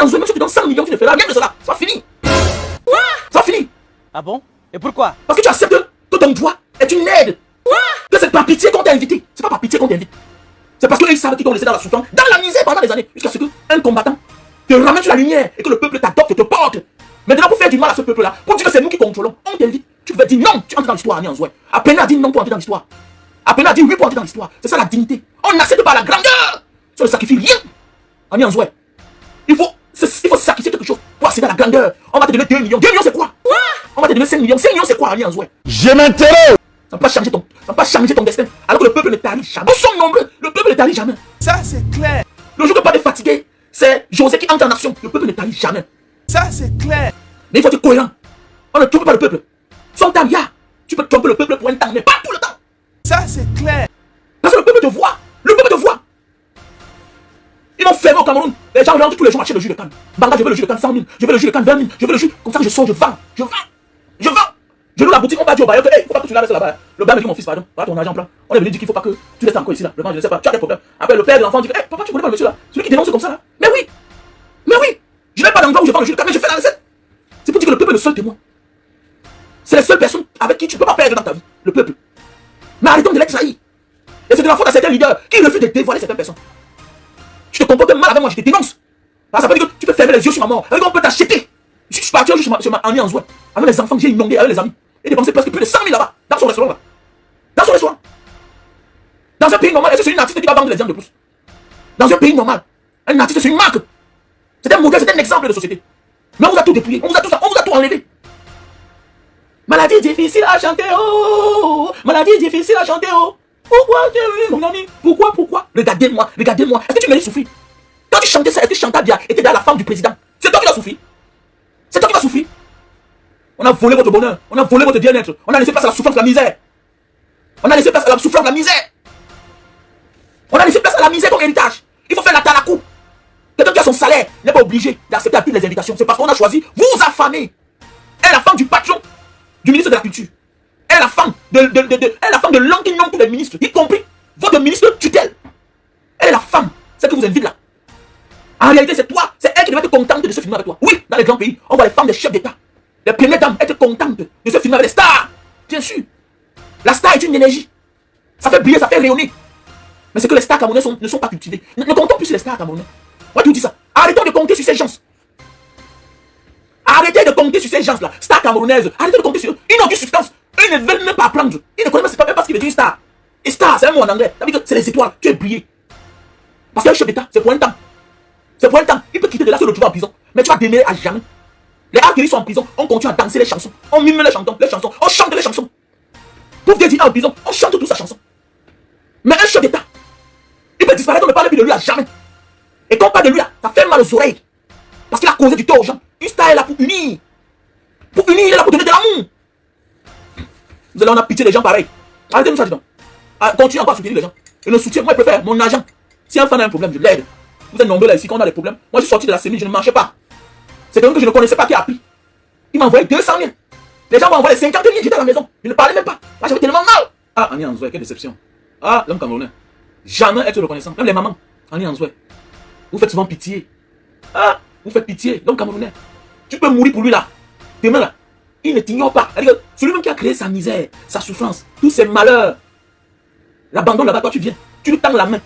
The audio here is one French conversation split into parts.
Anzoué, même si tu donnes 100 millions, tu ne feras rien de cela. Ça va finir. Quoi? Ça va finir. Ah bon? Et pourquoi? Parce que tu acceptes que ton droit est une aide. Quoi? Que c'est par pitié qu'on t'a invité. C'est pas par pitié qu'on t'invite. C'est parce qu'ils savent qu'ils t'ont laissé dans la souffrance, dans la misère pendant des années, jusqu'à ce qu'un combattant te ramène sur la lumière et que le peuple t'adopte et te porte. Maintenant, pour faire du mal à ce peuple-là, pour dire que c'est nous qui contrôlons, on t'invite. Tu vas dire non, tu entres dans l'histoire, Ani Anzoué. À peine à dire non pour entrer dans l'histoire. À peine à dire oui pour entrer dans l'histoire. C'est ça la dignité. On n'accepte pas la grandeur. Ça ne sacrifie rien. Ani Anzoué. Il faut sacrifier quelque chose pour accéder à la grandeur. On va te donner 2 millions. 2 millions, c'est quoi? On va te donner 5 millions. 5 millions, c'est quoi, Ani Anzoué? Je m'intéresse. Ça ne va pas changer ton destin. Alors que le peuple ne t'arrive jamais. Nous sommes nombreux. Le peuple ne t'arrive jamais. Ça, c'est clair. Le jour que pas de fatigué, c'est José qui entre en action. Le peuple ne t'arrive jamais. Ça, c'est clair. Mais il faut être cohérent. On ne trompe pas le peuple. Son temps, tu peux tromper le peuple pour un temps, mais pas tout le temps. Ça, c'est clair. Parce que le peuple te voit. Le peuple te voit. Ils m'ont fermé au Cameroun. Les gens rentrent tous les jours acheter le jus de canne. Banga, je veux le jus de canne 100 000. Je veux le jus de canne 20 000. Je veux le jus. Comme ça, je sors, je vends. Je loue la boutique, on va dire au bailleur que, hey, faut pas que tu la laisses là-bas. Le bailleur me dit, mon fils, pardon, voilà ton argent plein. On est venu dire qu'il faut pas que tu restes encore ici là. Le je ne sais pas, tu as des problèmes. Après, le père de l'enfant dit, hey, papa, tu connais pas le monsieur là. Celui qui dénonce comme ça là. Mais oui. Je n'ai pas d'endroit où je vends le jus de canne, mais je fais la recette. C'est pour dire que le peuple est le seul témoin. C'est la seule personne avec qui tu ne peux pas perdre dans ta vie. Le peuple. Mais arrêtons de l'être trahi. Et c'est de la faute à certains leaders qui refusent de dévoiler certaines personnes. Tu te comportes mal avec moi, je te dénonce. Parce que ça veut dire que tu peux fermer les yeux sur ma mort. On peut t'acheter. Je suis parti chez ma Ani Anzoué. Avec les enfants que j'ai inondés, avec les amis. Et dépenser presque plus de 100 000 là-bas. Dans son restaurant là. Dans son restaurant. Dans un pays normal, est-ce que c'est une artiste qui va vendre les viandes de plus? Dans un pays normal, un artiste c'est une marque. C'est un modèle, c'est un exemple de société. Mais on vous a tout dépouillé, on vous a tout enlevé. Maladie difficile à chanter, oh. Maladie difficile à chanter, oh. Pourquoi, mon ami? Pourquoi? Regardez-moi. Est-ce que tu mérites souffrir? Quand tu chantais ça, est-ce que Chantabia était dans la femme du président? C'est toi qui vas souffrir. C'est toi qui vas souffrir. On a volé votre bonheur, on a volé votre bien-être, on a laissé place à la souffrance, la misère. On a laissé place à la souffrance, la misère. On a laissé place à la misère comme héritage. Il faut faire la talakou. Quelqu'un qui a son salaire n'est pas obligé d'accepter à toutes les invitations. C'est parce qu'on a choisi vous affamer. Elle est la femme du patron, du ministre de la Culture. Elle est la femme de l'homme qui nomme tous les ministres, y compris votre ministre tutelle. Elle est la femme, celle que vous invite là. En réalité, c'est toi, c'est elle qui devait être contente de se filmer avec toi. Oui, dans les grands pays, on voit les femmes des chefs d'État, les premières dames être contentes de se filmer avec les stars. Bien sûr. La star est une énergie. Ça fait briller, ça fait rayonner. Mais c'est que les stars camerounais ne sont pas cultivés. Ne comptons plus sur les stars camerounais. Moi, tu dis ça. Arrêtons de compter sur ces gens. Arrêtez de compter sur ces gens-là. Stars camerounaises. Arrêtez de compter sur eux. Ils n'ont aucune substance. Eux ne veulent même pas apprendre. Ils ne connaissent même pas ce qu'il veut dire une star. Et star, c'est un mot en anglais. Ça veut dire que c'est les étoiles. Tu es brillé. Parce qu'un chef d'État, c'est pour un temps. C'est pour un temps. Il peut quitter de là, se retrouver en prison. Mais tu vas demeurer à jamais. Les artilleries sont en prison. On continue à danser les chansons. On mime les chansons. On chante les chansons. Pour dire en prison, on chante toute sa chanson. Mais un chef d'État, il peut disparaître, on ne parle plus de lui à jamais. Et quand on parle de lui, ça fait mal aux oreilles. Parce qu'il a causé du tort aux gens. Une star est là pour unir. Pour unir, il est là pour donner de l'amour. Vous allez, on a pitié des gens pareils. Arrêtez-nous ça, dis donc. Continuez encore à soutenir les gens. Et le soutien, moi je préfère mon agent. Si un fan a un problème, je l'aide. Vous êtes nombreux là ici quand on a des problèmes. Moi je suis sorti de la sémie, je ne marchais pas. C'est quelqu'un que je ne connaissais pas qui a appris. Il m'a envoyé 200 000. Les gens m'ont envoyé 50 000, j'étais à la maison. Je ne parlais même pas. Là j'avais tellement mal. Ah, Ani Anzoué, quelle déception. Ah, l'homme camerounais. Jamais être reconnaissant. Même les mamans. Ani Anzoué. Vous faites souvent pitié. Ah, vous faites pitié. L'homme camerounais. Tu peux mourir pour lui là. Demain là. Il ne t'ignore pas. Celui même qui a créé sa misère, sa souffrance, tous ses malheurs. L'abandon là-bas, toi tu viens. Tu lui tends la main.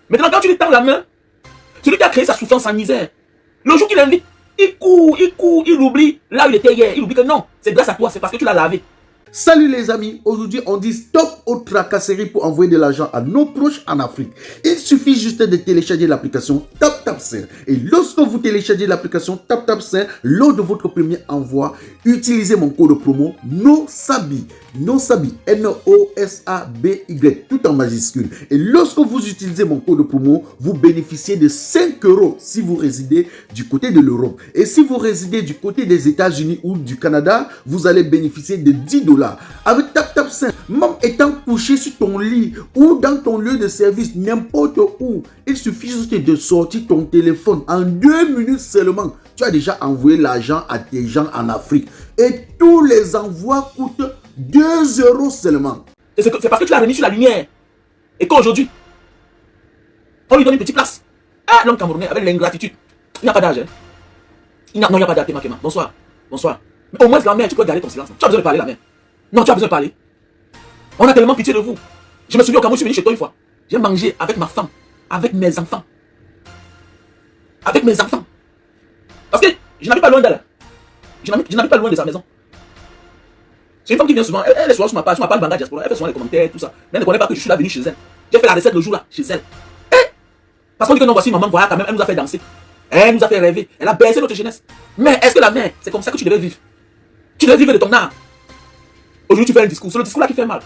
Maintenant, quand tu lui tends la main, celui qui a créé sa souffrance, sa misère, le jour qu'il l'invite, il court, il oublie là où il était hier. Il oublie que non, c'est grâce à toi, c'est parce que tu l'as lavé. Salut les amis, aujourd'hui on dit stop aux tracasseries pour envoyer de l'argent à nos proches en Afrique. Il suffit juste de télécharger l'application TapTapSend. Et lorsque vous téléchargez l'application TapTapSend, lors de votre premier envoi, utilisez mon code promo NOSABI. NOSABI, N-O-S-A-B-Y, tout en majuscule. Et lorsque vous utilisez mon code promo, vous bénéficiez de 5 € si vous résidez du côté de l'Europe. Et si vous résidez du côté des États-Unis ou du Canada, vous allez bénéficier de 10 $. Avec TapTapSend, même étant couché sur ton lit ou dans ton lieu de service, n'importe où, il suffit juste de sortir ton téléphone. En 2 minutes seulement, tu as déjà envoyé l'argent à tes gens en Afrique. Et tous les envois coûtent 2 € seulement. C'est parce que tu l'as remis sur la lumière. Et qu'aujourd'hui, on lui donne une petite place. Ah, l'homme camerounais avec l'ingratitude. Il n'y a pas d'âge. Hein. Non, il n'y a pas d'âge, Kéma. Bonsoir. Bonsoir. Mais au moins, la mère, tu peux garder ton silence. Tu as besoin de parler, la mère. Non, tu as besoin de parler. On a tellement pitié de vous. Je me souviens au Cameroun, je suis venu chez toi une fois. J'ai mangé avec ma femme, avec mes enfants. Avec mes enfants. Parce que je n'habite pas loin d'elle. Je n'habite pas loin de sa maison. C'est une femme qui vient souvent. Elle est souvent sur ma page Banga Diaspora. Elle fait souvent les commentaires, tout ça. Mais elle ne connaît pas que je suis là venu chez elle. J'ai fait la recette le jour là, chez elle. Parce qu'on dit que non, voici maman, voilà quand même, elle nous a fait danser. Elle nous a fait rêver. Elle a baissé notre jeunesse. Mais est-ce que la mère, c'est comme ça que tu devais vivre? Tu devais vivre de ton art. Aujourd'hui, tu fais un discours. C'est le discours là qui fait mal.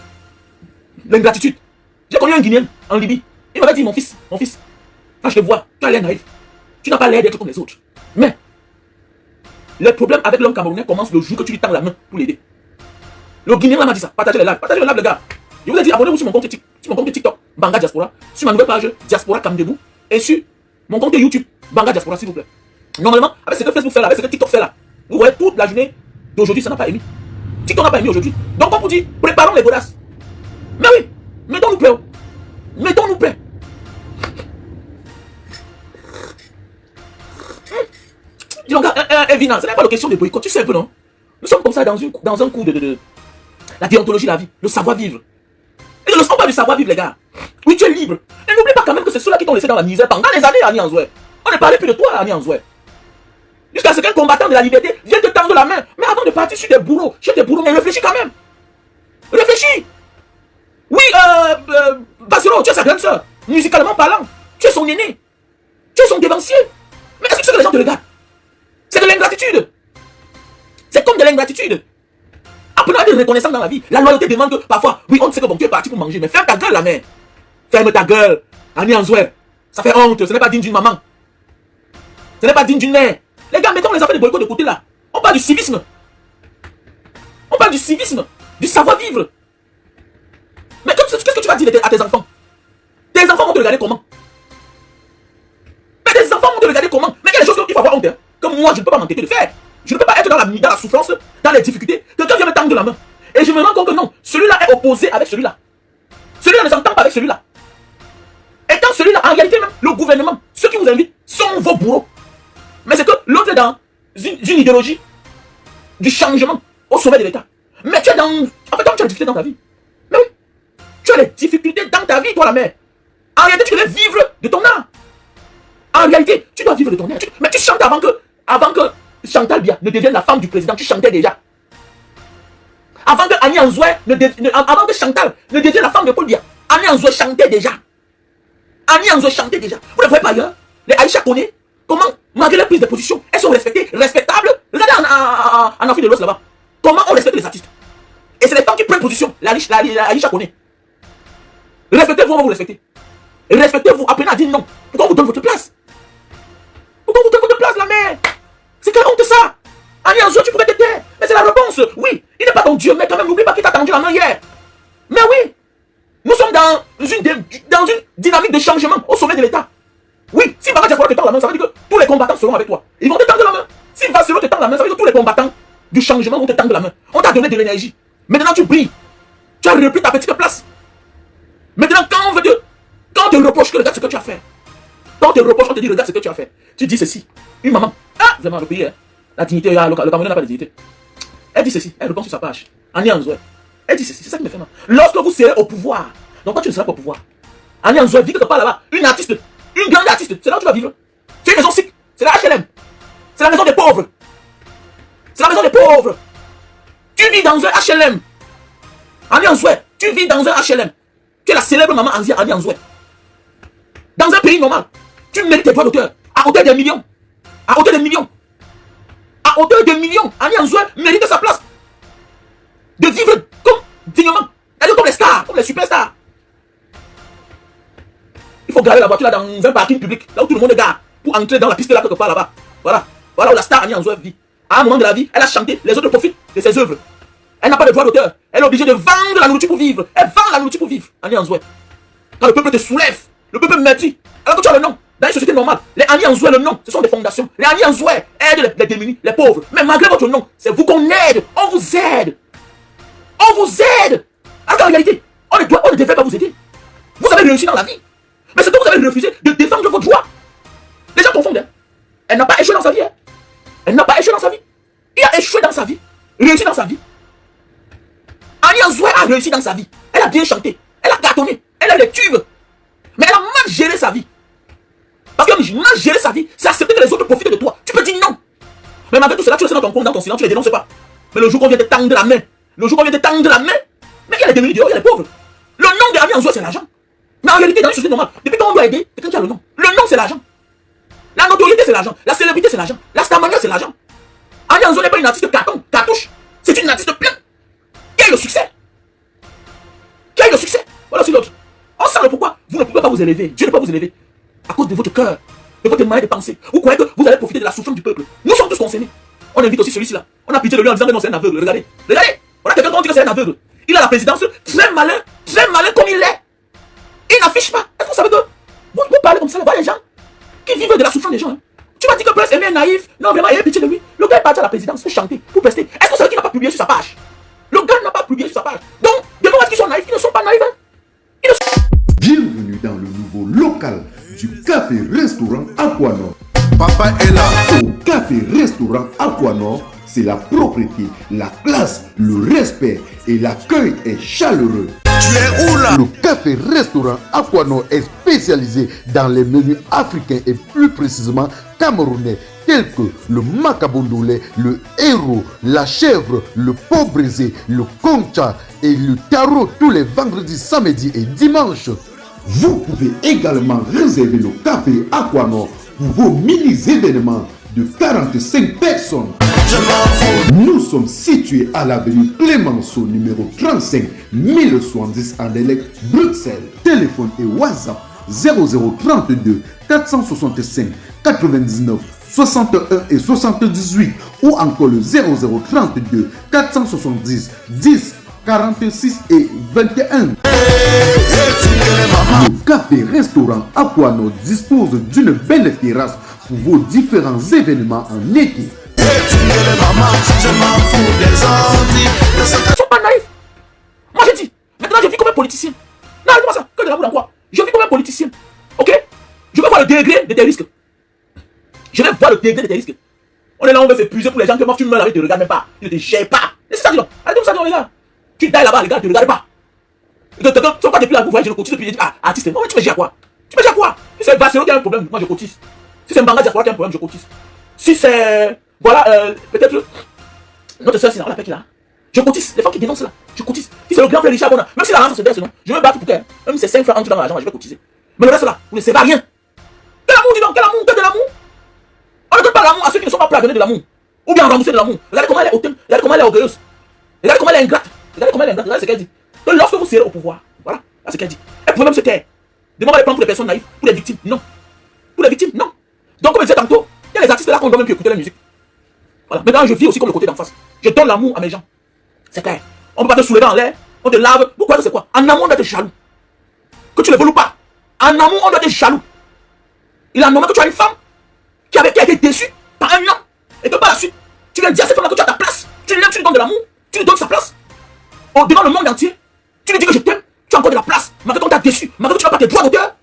L'ingratitude. J'ai connu un Guinéen en Libye. Il m'avait dit, mon fils, quand je te vois, tu as l'air naïf. Tu n'as pas l'air d'être comme les autres. Mais, le problème avec l'homme camerounais commence le jour que tu lui tends la main pour l'aider. Le Guinéen là m'a dit ça. Partagez les lives. Partagez les lives, les gars. Je vous ai dit, abonnez-vous sur mon compte TikTok, Banga Diaspora. Sur ma nouvelle page, Diaspora Kamdebou. Et sur mon compte YouTube, Banga Diaspora, s'il vous plaît. Normalement, avec ce que Facebook fait là, avec ce que TikTok fait là, vous voyez toute la journée d'aujourd'hui, ça n'a pas émis. TikTok n'a pas émis aujourd'hui. Donc, comme vous dit, préparons les godasses. Mais oui, mettons-nous prêts. Mettons-nous prêts. Dis donc, Evina, ce n'est pas la question de boycott, tu sais un peu, non? Nous sommes comme ça dans un cours de la déontologie de la vie, le savoir-vivre. Et ne leçon pas du savoir-vivre, les gars. Oui, tu es libre. Et n'oublie pas quand même que c'est ceux-là qui t'ont laissé dans la misère pendant les années, Annie Anzoué. On ne parlait plus de toi, Annie Anzoué. Jusqu'à ce qu'un combattant de la liberté vienne te tendre la main. Mais avant de partir sur des bourreaux, chez des bourreaux, mais réfléchis quand même. Réfléchis. Oui, Basilo, tu es sa grande soeur. Musicalement parlant, tu es son aîné. Tu es son dévancier. Mais est-ce que c'est que les gens te regardent? C'est de l'ingratitude. C'est comme de l'ingratitude. Apprenons à être reconnaissant dans la vie. La loyauté demande que parfois, oui, on sait que bon, tu es parti pour manger, mais ferme ta gueule, la mère. Ferme ta gueule. Annie Anzoué. Ça fait honte. Ce n'est pas digne d'une maman. Ce n'est pas digne d'une mère. Les gars, mettons les affaires de boycott de côté là. On parle du civisme. On parle du civisme. Du savoir-vivre. Mais qu'est-ce que tu vas dire à tes enfants? Tes enfants vont te regarder comment? Mais tes enfants vont te regarder comment? Mais il y a des choses qu'il faut avoir honte. Hein, que moi, je ne peux pas m'entêter de faire. Je ne peux pas être dans la souffrance, dans les difficultés. Quelqu'un vient me tendre la main. Et je me rends compte que non, celui-là est opposé avec celui-là. Celui-là ne s'entend pas avec celui-là. Et dans celui-là, en réalité même, le gouvernement, ceux qui vous invitent, sont vos bourreaux. Mais c'est que l'autre est dans une idéologie du changement au sommet de l'État. Mais tu es dans... En fait, tu as des difficultés dans ta vie. Mais oui, tu as des difficultés dans ta vie, toi la mère. En réalité, tu devais vivre de ton art. En réalité, tu dois vivre de ton art. Mais tu chantes avant que Chantal Bia ne devienne la femme du président. Tu chantais déjà. Avant que Annie Anzoué avant que Chantal ne devienne la femme de Paul Bia, Annie Anzoué chantait déjà. Annie Anzoué chantait déjà. Vous ne voyez pas ailleurs? Les Aïcha Koné, comment, malgré les prises de position, elles sont respectées, respectables. Regardez en Afrique de l'Ouest là-bas. Comment on respecte les artistes? Et c'est les femmes qui prennent position. La Aïcha Koné. Respectez-vous, on va vous respecter. Respectez-vous, apprenez à dire non. Pourquoi on vous donne votre place? Pourquoi on vous donne votre place, la mère? C'est quelle honte ça? Annie Anzoué, tu pourrais te taire. Mais c'est la réponse. Oui, il n'est pas ton Dieu, mais quand même, n'oublie pas qu'il t'a tendu la main hier. Mais oui, nous sommes dans une dynamique de changement au sommet de l'État. Oui, si Banga Diaspora te tend la main, ça veut dire que tous les combattants seront avec toi. Ils vont te tendre la main. Si Vasilo te tend la main, ça veut dire que tous les combattants du changement vont te tendre la main. On t'a donné de l'énergie. Maintenant, tu brilles. Tu as repris ta petite place. Maintenant, quand on te reproche que regarde ce que tu as fait. Quand on te reproche, on te dit regarde ce que tu as fait. Tu dis ceci. Une maman. Ah, vraiment, le pays, hein. La dignité, le Cameroun n'a pas de dignité. Elle dit ceci. Elle répond sur sa page. Annie Anzoué. Elle dit ceci. C'est ça qui me fait mal. Lorsque vous serez au pouvoir, donc quand tu ne seras pas au pouvoir, Annie Anzoué vit quelque part là-bas. Une artiste. Une grande artiste. C'est là où tu vas vivre. C'est une maison SIC. C'est la HLM. C'est la maison des pauvres. C'est la maison des pauvres. Tu vis dans un HLM. Annie Anzoué. Tu vis dans un HLM. Tu es la célèbre maman Annie Anzoué. Dans un pays normal, tu mérites tes droits d'auteur à hauteur des millions. À hauteur des millions. À hauteur de millions. Annie Anzoué mérite sa place. De vivre comme dignement. C'est-à-dire comme les stars, comme les superstars. Il faut garer la voiture là dans un parking public, là où tout le monde est gare, pour entrer dans la piste là quelque part là-bas. Voilà. Voilà où la star Annie Anzoué vit. À un moment de la vie, elle a chanté, les autres profitent de ses œuvres. Elle n'a pas de droit d'auteur. Elle est obligée de vendre la nourriture pour vivre. Elle vend la nourriture pour vivre. Annie Anzoué. Quand le peuple te soulève, le peuple maintient. Alors que tu as le nom. Dans une société normale, les Annie Anzoué, le nom, ce sont des fondations. Les Annie Anzoué aident les démunis, les pauvres. Mais malgré votre nom, c'est vous qu'on aide. On vous aide. On vous aide. Alors qu'en réalité, on ne devrait pas vous aider. Vous avez réussi dans la vie. Mais c'est que vous avez refusé de défendre vos droits. Les gens confondent. Hein. Elle n'a pas échoué dans sa vie. Hein. Elle n'a pas échoué dans sa vie. Il a échoué dans sa vie. Réussi dans sa vie. Annie Anzoué a réussi dans sa vie. Elle a bien chanté. Elle a cartonné. Elle a des tubes. Mais elle a mal géré sa vie. Parce que mal gérer sa vie, c'est accepter que les autres profitent de toi. Tu peux dire non. Mais malgré tout cela, tu restes dans ton coin, dans ton silence, tu ne les dénonces pas. Mais le jour qu'on vient te tendre la main, mais il y a les démunis dehors, il y a les pauvres. Le nom de Annie Anzoué, c'est l'argent. Mais en réalité, dans une société normale, depuis quand on doit aider, c'est quand tu as le nom. Le nom, c'est l'argent. La notoriété, c'est l'argent. La célébrité, c'est l'argent. La starmania, c'est l'argent. Annie Anzoué n'est pas une artiste cartouche. C'est une artiste pleine. Quel est le succès? Quel est le succès? Voilà aussi l'autre. On sait le pourquoi. Vous ne pouvez pas vous élever. Dieu ne peut pas vous élever. À cause de votre cœur, de votre manière de penser. Vous croyez que vous allez profiter de la souffrance du peuple. Nous sommes tous concernés. On invite aussi celui-ci là. On a pitié de lui en disant que non, c'est un aveugle. Regardez. Regardez. On a quelqu'un qui dit que c'est un aveugle. Il a la présidence très malin comme il est. Il n'affiche pas. Est-ce que vous savez que vous parlez comme ça, là-bas, les gens qui vivent de la souffrance des gens. Hein. Tu m'as dit que Prince Aimé est naïf. Non, vraiment, il a pitié de lui. Le gars est parti à la présidence pour chanter, pour prester. Est-ce que vous savez qu'il n'a pas publié sur sa page? Le gars n'a pas publié sur sa page. Donc, devant qu'ils sont naïfs, ils ne sont pas naïfs. Hein. Bienvenue dans le nouveau local du café-restaurant Aquanor. Papa est là. Au café-restaurant Aquanor, c'est la propreté, la classe, le respect et l'accueil est chaleureux. Tu es où là? Le café-restaurant Aquanor est spécialisé dans les menus africains et plus précisément camerounais tels que le macabondolé, le héros, la chèvre, le pot brisé, le concha et le tarot tous les vendredis, samedis et dimanches. Vous pouvez également réserver le café Aquanor pour vos mini-événements de 45 personnes. Je m'en fous. Nous sommes situés à l'avenue Clémenceau, numéro 35 1070 à Delec, Bruxelles. Téléphone et WhatsApp 0032 465 99 61 et 78 ou encore le 0032 470 10 46 et 21. Le café-restaurant Aquanor dispose d'une belle terrasse pour vos différents événements en été. Ils ne sont pas naïfs. Moi j'ai dit, maintenant je vis comme un politicien. Non, comment ça? Que de l'amour dans quoi? Je vis comme un politicien. Ok? Je veux voir le degré de tes risques. Je vais voir le degré de tes risques. On est là, on veut s'épuiser pour les gens que moi tu me là, ils te regardent même pas. Ils ne te gèrent pas. C'est ça, dis donc. Allez, comme ça, les gars. Tu tailles là-bas, les gars, tu ne regardes pas. Quelqu'un, sont pas depuis la voyage, je le cotise depuis. Ah, artiste, moi, tu me gères quoi? Tu me gères quoi? Si c'est Barcelone qui a un problème, moi je cotise. Si c'est Mbanga Diaspora qui a un problème, je cotise. Si c'est. Voilà, peut-être. Notre soeur, c'est on l'appelle qui là? Je cotise. Les femmes qui dénoncent là, je cotise. Si c'est le grand frère Richard Bona, même si l'argent se verse, non, je vais me battre pour qu'elle. Même si c'est 5 francs entre dans l'argent, je vais cotiser. Mais le reste là, vous ne savez rien. Quel amour, dis donc, quel amour, que de l'amour. On ne donne pas l'amour à ceux qui ne sont pas prêts à donner de l'amour. Ou bien à rembourser de l'amour. Regardez comment elle est hautaine, regardez comment elle est orgueilleuse. Regardez comment elle est ingrate. Regardez comment elle est ingrate. Regardez ce qu'elle dit. Que lorsque vous serez au pouvoir, voilà, c'est ce qu'elle dit. Elle pouvait même se taire. Demandez à prendre pour les personnes naïves, pour les victimes, non. Pour les victimes, non. Donc, comme je disais tantôt, il y a les artistes là qu'on doit même plus écouter la musique. Voilà. Maintenant, je vis aussi comme le côté d'en face. Je donne l'amour à mes gens. C'est clair. On ne peut pas te soulever en l'air, on te lave. Pourquoi c'est quoi? En amont, on doit être jaloux. Que tu le veuilles ou pas. En amont, on doit être jaloux. Il a nommé que tu as une femme qui a été déçue par un homme. Et que par la suite, tu viens dire à cette femme-là que tu as ta place. Tu l'aimes, tu lui donnes de l'amour. Tu lui donnes sa place. Devant le monde entier, tu lui dis que je t'aime. Tu as encore de la place. Malgré qu'on t'a déçu. Malgré que tu n'as pas tes droits d'auteur.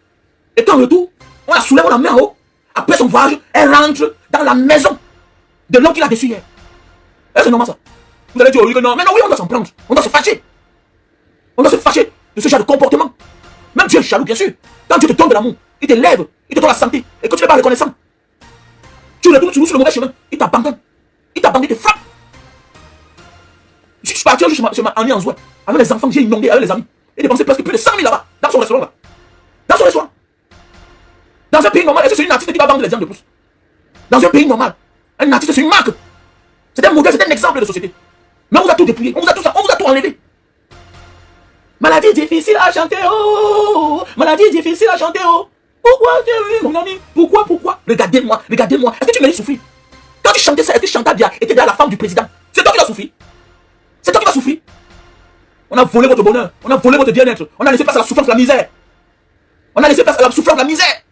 Et qu'en retour, on la soulève, on la met en haut. Après son voyage, elle rentre dans la maison de l'homme qui l'a déçu hier. C'est normal ça. Vous allez dire oui que non. Mais non, oui, on doit s'en prendre. On doit se fâcher. On doit se fâcher de ce genre de comportement. Même Dieu est jaloux, bien sûr. Quand Dieu te donne de l'amour, il t'élève, il te donne la santé. Et que tu n'es pas reconnaissant, tu retournes sur le mauvais chemin. Il t'abandonne. Il t'abandonne, il te frappe. Je suis parti chez ma Annie Anzoué. Avec les enfants que j'ai inondés, avec les amis. Et dépensé presque plus de 100 000 là-bas. Dans son restaurant là. Dans son restaurant. Dans un pays normal, est-ce que c'est une artiste qui va vendre les gens de plus? Dans un pays normal, un artiste c'est une marque. C'est un modèle, c'est un exemple de société. Mais on vous a tout dépouillé, on vous a tout enlevé. Maladie difficile à chanter, oh. Maladie difficile à chanter, oh. Pourquoi tu mon ami? Pourquoi? Regardez-moi. Est-ce que tu mérites souffrir? Quand tu chantais ça, est-ce que Chantabia était derrière la femme du président? C'est toi qui vas souffrir. C'est toi qui vas souffrir. On a volé votre bonheur, on a volé votre bien-être, on a laissé place à la souffrance, la misère. On a laissé place à la souffrance, la misère.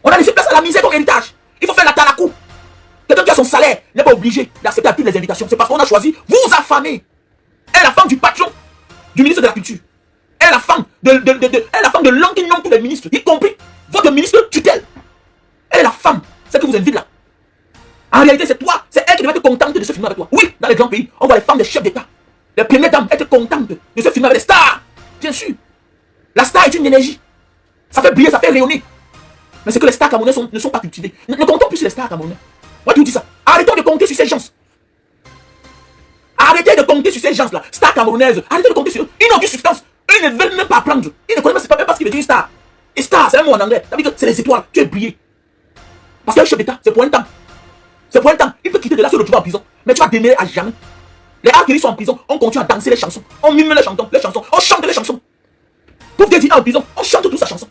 On a laissé place à la misère comme héritage. Il faut faire la talakou. Quelqu'un qui a son salaire n'est pas obligé d'accepter à toutes les invitations. C'est parce qu'on a choisi vous affamer. Elle est la femme du patron, du ministre de la Culture. Elle est la femme de l'homme qui nomme tous les ministres, y compris votre ministre tutelle. Elle est la femme. c'est que vous invite là. En réalité, c'est toi, c'est elle qui devait être contente de se filmer avec toi. Oui, dans les grands pays, on voit les femmes des chefs d'État, les premières dames être contentes de se filmer avec les stars. Bien sûr. La star est une énergie. Ça fait briller, ça fait rayonner. Mais c'est que les stars camerounais ne sont pas cultivés. Ne comptons plus sur les stars camerounais. Moi, tu vous dis ça. Arrêtons de compter sur ces gens. Arrêtez de compter sur ces gens-là. Stars camerounaises. Arrêtez de compter sur eux. Ils n'ont aucune substance. Ils ne veulent même pas apprendre. Ils ne connaissent même pas ce qu'il veut dire une star. Et star, c'est un mot en anglais. Ça veut dire que c'est les étoiles. Tu es brillé. Parce qu'un chef d'État, c'est pour un temps. C'est pour un temps. Il peut quitter de là, se retrouver en prison. Mais tu vas demeurer à jamais. Les Harkiri sont en prison. On continue à danser les chansons. On mime les chansons. On chante les chansons. Pour dire en prison, on chante toute sa chanson.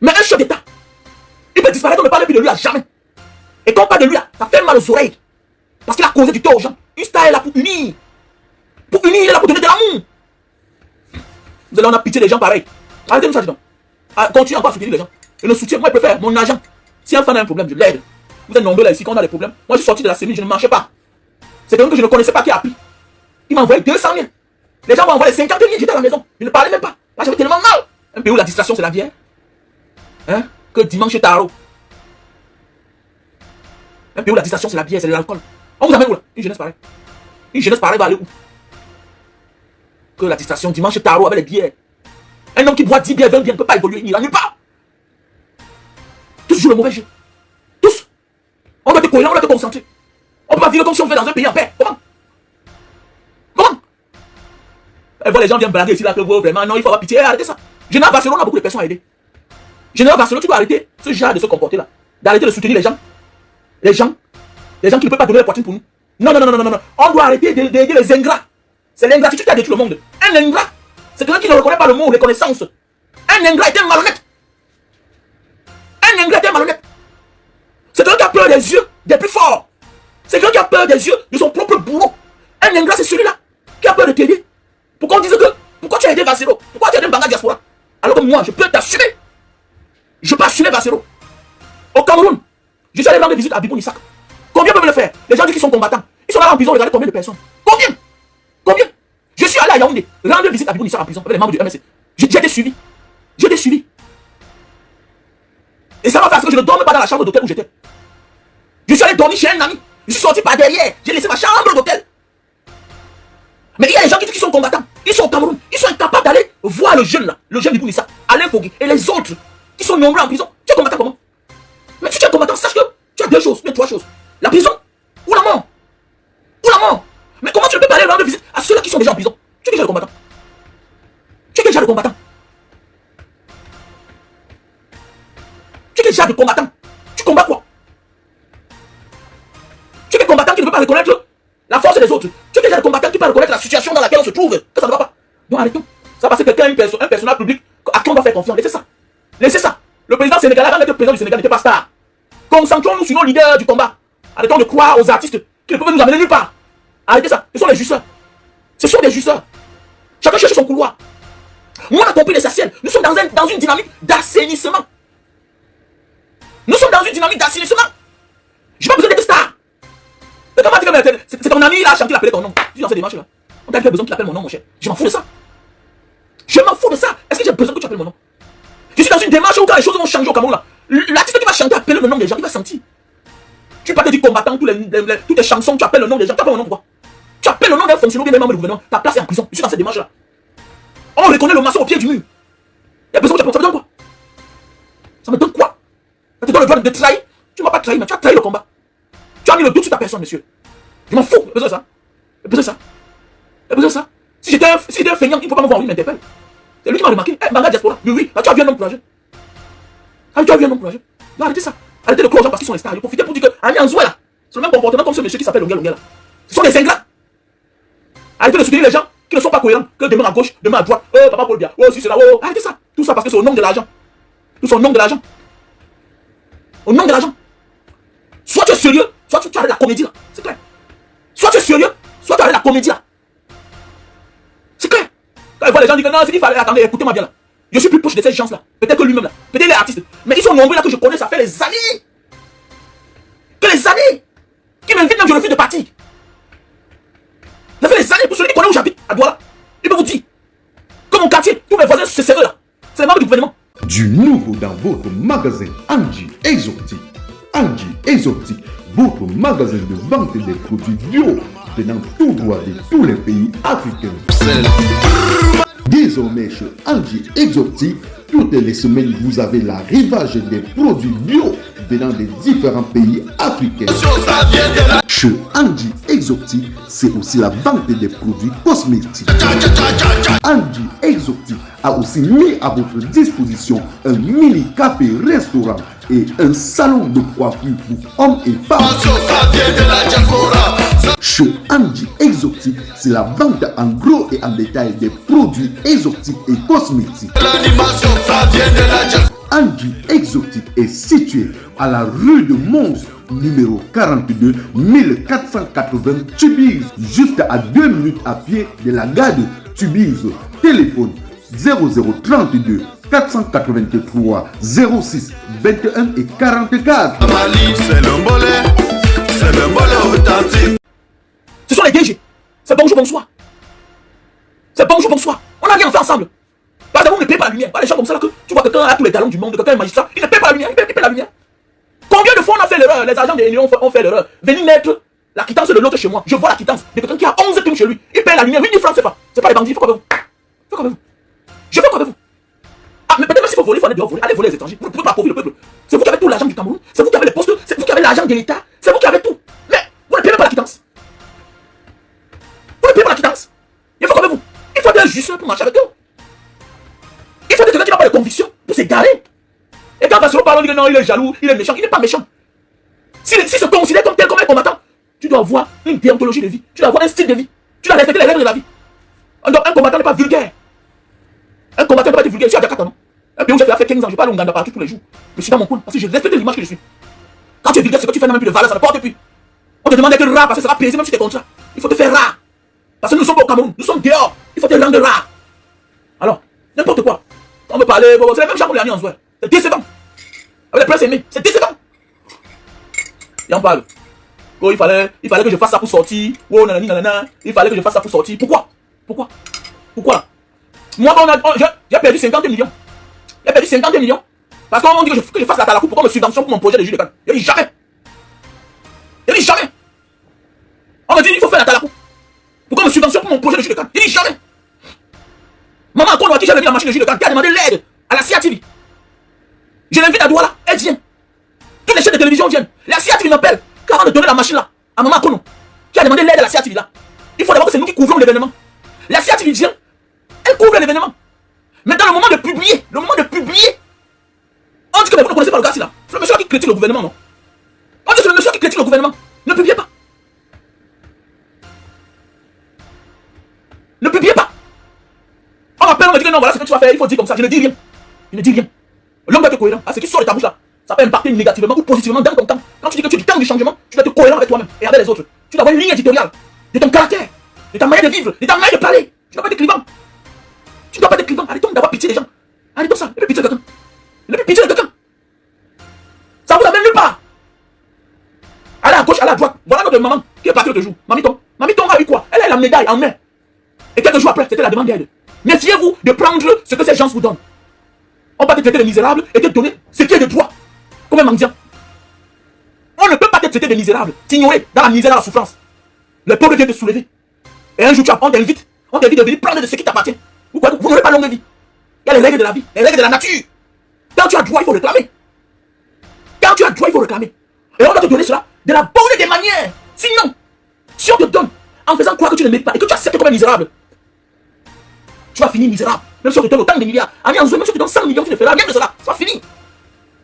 Mais un chef d'État, il peut disparaître, on ne parle plus de lui à jamais. Et quand on parle de lui, là, ça fait mal aux oreilles. Parce qu'il a causé du tort aux gens. Une star est là pour unir. Pour unir, il est là pour donner de l'amour. Vous allez, on a pitié des gens pareils. Arrêtez-nous ça, dis donc. Continuez encore à soutenir les gens. Et le soutien, moi, je préfère mon agent. Si un fan a un problème, je l'aide. Vous êtes nombreux là ici, quand on a des problèmes. Moi, je suis sorti de la série, je ne marchais pas. C'est quelqu'un que je ne connaissais pas qui a appris. Il m'a envoyé 200 000. Les gens m'ont envoyé 50 000, j'étais à la maison. Je ne parlais même pas. Là, j'avais tellement mal. Un pays où la distraction, c'est la bière. Hein? Que dimanche est taro. Un pays où la distraction, c'est la bière, c'est l'alcool. On vous amène où là? Une jeunesse pareille. Une jeunesse pareille va aller où? Que la distraction, dimanche est taro avec les bières. Un homme qui boit 10 bières, 20 bières, ne peut pas évoluer, il n'ira nulle part. Tous jouent le mauvais jeu. Tous. On doit être cohérent, on doit être concentré. On ne peut pas vivre comme si on vivait dans un pays en paix. Comment? Comment? Et voilà, les gens viennent blaguer ici là que vous, vraiment, non, il faut avoir pitié. Arrêtez ça. Général Barcelone a beaucoup de personnes à aider. Général Barcelone, tu dois arrêter ce genre de se comporter là. D'arrêter de soutenir les gens. Les gens qui ne peuvent pas donner la poitrine pour nous. Non. On doit arrêter d'aider les ingrats. C'est l'ingratitude qui a détruit le monde. Un ingrat, c'est quelqu'un qui ne reconnaît pas le mot reconnaissance. Un ingrat est un malhonnête. Un ingrat est un malhonnête. C'est quelqu'un qui a peur des yeux des plus forts. C'est quelqu'un qui a peur des yeux de son propre bourreau. Un ingrat, c'est celui-là qui a peur de t'aider. Pourquoi on dise que pourquoi tu as aidé Vasero? Pourquoi tu as aidé Mbanga Diaspora? Alors que moi, je peux t'assumer. Je peux assumer Vasero. Au Cameroun, je suis allé rendre visite à Bibou Nissak. Combien peuvent le faire? Les gens disent qu'ils sont combattants. Ils sont là en prison, regardez combien de personnes. Combien? Je suis allé à Yaoundé, rendre visite à Bibou Nissak en prison avec les membres du MSC. J'ai été suivi. Et ça m'a fait parce que je ne dormais pas dans la chambre d'hôtel où j'étais. Je suis allé dormir chez un ami. Je suis sorti par derrière. J'ai laissé ma chambre d'hôtel. Mais il y a des gens qui disent qu'ils sont combattants. Ils sont au Cameroun. Ils sont incapables d'aller voir le jeune là. Le jeune Bibou Nissak, Alain Fogui et les autres qui sont nombreux en prison. Tu es combattant comment? Mais si tu es combattant, sache que tu as deux choses, mais trois choses. La prison ou la mort. Ou la mort. Mais comment tu ne peux pas aller rendre visite à ceux-là qui sont déjà en prison? Tu es déjà le combattant. Tu es déjà le combattant. Tu es déjà le combattant. Tu combats quoi? Tu es le combattant qui ne peut pas reconnaître la force des autres. Tu es déjà le combattant qui peut reconnaître la situation dans laquelle on se trouve. Que ça ne va pas. Donc arrêtons. Ça parce que quelqu'un, un personnage public à qui on doit faire confiance. Laissez ça. Laissez ça. Le président sénégalais, avant d'être président du Sénégal, n'était pas star. Concentrons-nous sur nos leaders du combat. Arrêtons de croire aux artistes qui ne peuvent nous amener nulle part. Arrêtez ça. Ce sont les justeurs. Ce sont des justeurs. Chacun cherche son couloir. Moi, on a compris l'essentiel. Nous sommes dans une dynamique d'assainissement. Nous sommes dans une dynamique d'assainissement. Je n'ai pas besoin d'être star. Mais comment dire que c'est ton ami, il a chanté, il a appelé ton nom. Je suis dans cette démarche-là. On t'a besoin qu'il appelle mon nom, mon cher. Je m'en fous de ça. Je m'en fous de ça. Est-ce que j'ai besoin que tu appelles mon nom? Je suis dans une démarche où quand les choses vont changer au Cameroun là, l'artiste qui va chanter appelle le nom des gens, il va sentir. Tu parles du combattant, toutes les chansons, tu appelles le nom des gens, tu appelles mon nom pourquoi? Tu appelles le nom d'un fonctionnaire ou bien d'un membre du gouvernement, ta place est en prison. Je suis dans cette démarche là. On reconnaît le maçon au pied du mur. Il y a besoin que tu appelles, ça me donne quoi? Ça me donne quoi? Ça te donne le droit de trahir. Tu ne m'as pas trahi, mais tu as trahi le combat. Tu as mis le doute sur ta personne, monsieur. Je m'en fous, j'ai besoin de ça. J'ai besoin de ça. J'ai besoin de ça. Si j'étais un feignant, il ne faut pas me voir, il m'interpelle. C'est lui qui m'a remarqué. Eh, Mbanga Diaspora. Oui, là, tu as vu un homme courageux. Ah, tu as vu un homme courageux. Non, arrêtez ça. Arrêtez de croire aux gens parce qu'ils sont les stars. Ils profitez pour dire que Ami Anzoué là, c'est le même comportement comme ce monsieur qui s'appelle Longuel là. Ce sont des ingrats. Arrêtez de soutenir les gens qui ne sont pas cohérents. Que demain à gauche, demain à droite. Oh, papa Paul Bia. Oh, si c'est là. Oh, arrêtez ça. Tout ça parce que c'est au nom de l'argent. Tout ça au nom de l'argent. Au nom de l'argent. Soit tu es sérieux, soit tu arrêtes la comédie là. C'est clair. Soit tu es sérieux, soit tu arrêtes la comédie là. C'est clair. Quand je vois les gens dire que non, il fallait attendre, écoutez-moi bien là. Je suis plus proche de ces gens-là. Peut-être que lui-même là. Peut-être les artistes. Mais ils sont nombreux là que je connais, ça fait des années. Que les années. Qui m'invitent même, je refuse de partir. Ça fait des années pour celui qui connaît où j'habite, à Douala. Il peut vous dire que mon quartier, tous mes voisins, c'est sérieux là. C'est les membres du gouvernement. Du nouveau dans votre magasin Angie Exotique. Angie Exotique, votre magasin de vente des produits bio venant tout droit de tous les pays africains. Désormais chez Angie Exotique, toutes les semaines vous avez l'arrivage des produits bio venant des différents pays africains. Chez Angie Exotique, c'est aussi la vente des produits cosmétiques. Angie Exotique a aussi mis à votre disposition un mini café restaurant et un salon de coiffure pour hommes et femmes. Chez Angie Exotique, c'est la vente en gros et en détail des produits exotiques et cosmétiques. Angie Exotique est situé à la rue de Mons, numéro 42, 1480 Tubize, juste à 2 minutes à pied de la gare de Tubize. Téléphone 0032 483 06 21 et 44. Ce sont les DG. C'est bonjour, bonsoir. C'est bonjour, bonsoir. On n'a rien fait ensemble. Par exemple, on ne paye pas la lumière. Pas les gens comme ça là que tu vois quelqu'un a tous les talents du monde, quelqu'un est magistrat, il ne paye pas la lumière, il paye la lumière. Combien de fois on a fait l'erreur? Les agents des réunions ont fait l'erreur. Venir mettre la quittance de l'autre chez moi. Je vois la quittance de quelqu'un qui a 11 trucs chez lui. Il paye la lumière, 8 000 francs, c'est pas les bandits, il faut quoi avec vous? Fais quoi avec vous? Je fais quoi avec vous? Ah, mais peut-être même s'il faut voler, il faut aller dehors voler. Allez voler les étrangers. Vous ne pouvez pas appauvrir le peuple. C'est vous qui avez tout l'argent du Cameroun, c'est vous qui avez les postes, c'est vous qui avez l'argent de l'État, c'est vous qui avez tout. Mais vous ne payez pas la quittance. Vous ne payez pas la quittance. Il faut quoi avec vous? Il faut un juste pour marcher avec eux. Il faut quelqu'un qui n'a pas de conviction pour s'égarer. Et quand Vassilo parle, on dit que non, il est jaloux, il est méchant. Il n'est pas méchant. S'il se considère comme tel, comme un combattant, tu dois avoir une déontologie de vie. Tu dois avoir un style de vie. Tu dois respecter les règles de la vie. Donc un combattant n'est pas vulgaire. Un combattant n'est pas vulgaire. Je suis à Jakarta, non? Un pays où j'ai fait 15 ans, je parle au Ouganda partout tous les jours. Je suis dans mon coin parce que je respecte l'image que je suis. Quand tu es vulgaire, c'est que tu fais même plus de valeur, ça ne porte plus. On te demande d'être rare parce que ça va peser même sur tes contrats. Il faut te faire rare. Parce que nous ne sommes pas au Cameroun, nous sommes dehors. Il faut te rendre rare. Alors, n'importe quoi. On me parler, c'est les mêmes gens pour les Alliances, ouais. C'est décevant. Avec les princes aimés, c'est décevant. Et on parle. Oh, il fallait que je fasse ça pour sortir. Oh, nanani, nanana. Il fallait que je fasse ça pour sortir. Pourquoi? Pourquoi? Moi, j'ai perdu 50 millions. J'ai perdu 50 millions. Parce qu'on dit que je fasse la talakou pour qu'on me subventionne pour mon projet de jus de canne. Il dit jamais. Il dit jamais. On me dit il faut faire la talakou. Pour qu'on me subventionne pour mon projet de jus de canne. Il dit jamais. Maman, quand on a dit j'avais mis la machine de jus de canne, qui a demandé l'aide à la CIA TV. Je l'invite à Douala, elle vient. Toutes les chaînes de télévision viennent. La CIA TV m'appelle. Car on a donné la machine là à Maman Kono, qui a demandé l'aide à la CIA TV là. Il faut d'abord que c'est nous qui couvrons l'événement. La CIA TV vient, elle couvre l'événement. Mais dans le moment de publier, on dit que vous ne connaissez pas le gars là. C'est le monsieur qui critique le gouvernement, non? On dit que c'est le monsieur qui critique le gouvernement. Ne publiez pas. Ne publiez pas. On m'appelle, on me dit que non, voilà ce que tu vas faire, il faut dire comme ça. Je ne dis rien. L'homme doit être cohérent. Ce qui sort de ta bouche là, ça peut impacter négativement ou positivement dans ton temps. Quand tu dis que tu es du temps du changement, tu dois être cohérent avec toi-même et avec les autres. Tu dois avoir une ligne éditoriale de ton caractère, de ta manière de vivre, de ta manière de parler. Tu ne dois pas être clivant. Arrêtons d'avoir pitié des gens. Arrêtons ça. Et puis pitié de quelqu'un. Ça vous amène nulle part. Allez à gauche, allez à droite. Voilà notre maman qui est partie l'autre jour. Mamie Tom a eu quoi? Elle a la médaille en main. Et quelques jours après, c'était la demande d'aide. Méfiez-vous de prendre ce que ces gens vous donnent. On va te traiter de misérable et te donner ce qui est de droit. Comme un mendiant. On ne peut pas te traiter de misérable, t'ignorer dans la misère et la souffrance. Le peuple vient te soulever. Et un jour, on t'invite de venir prendre de ce qui t'appartient. Vous n'aurez pas longue vie. Il y a les règles de la vie, les règles de la nature. Quand tu as droit, il faut réclamer. Et on va te donner cela de la bonne des manières. Sinon, si on te donne en faisant croire que tu ne mérites pas et que tu acceptes comme un misérable, tu vas finir misérable. Même si on te donne autant de milliards, même si on te donne 100 millions, tu ne feras rien de cela. Ça va finir.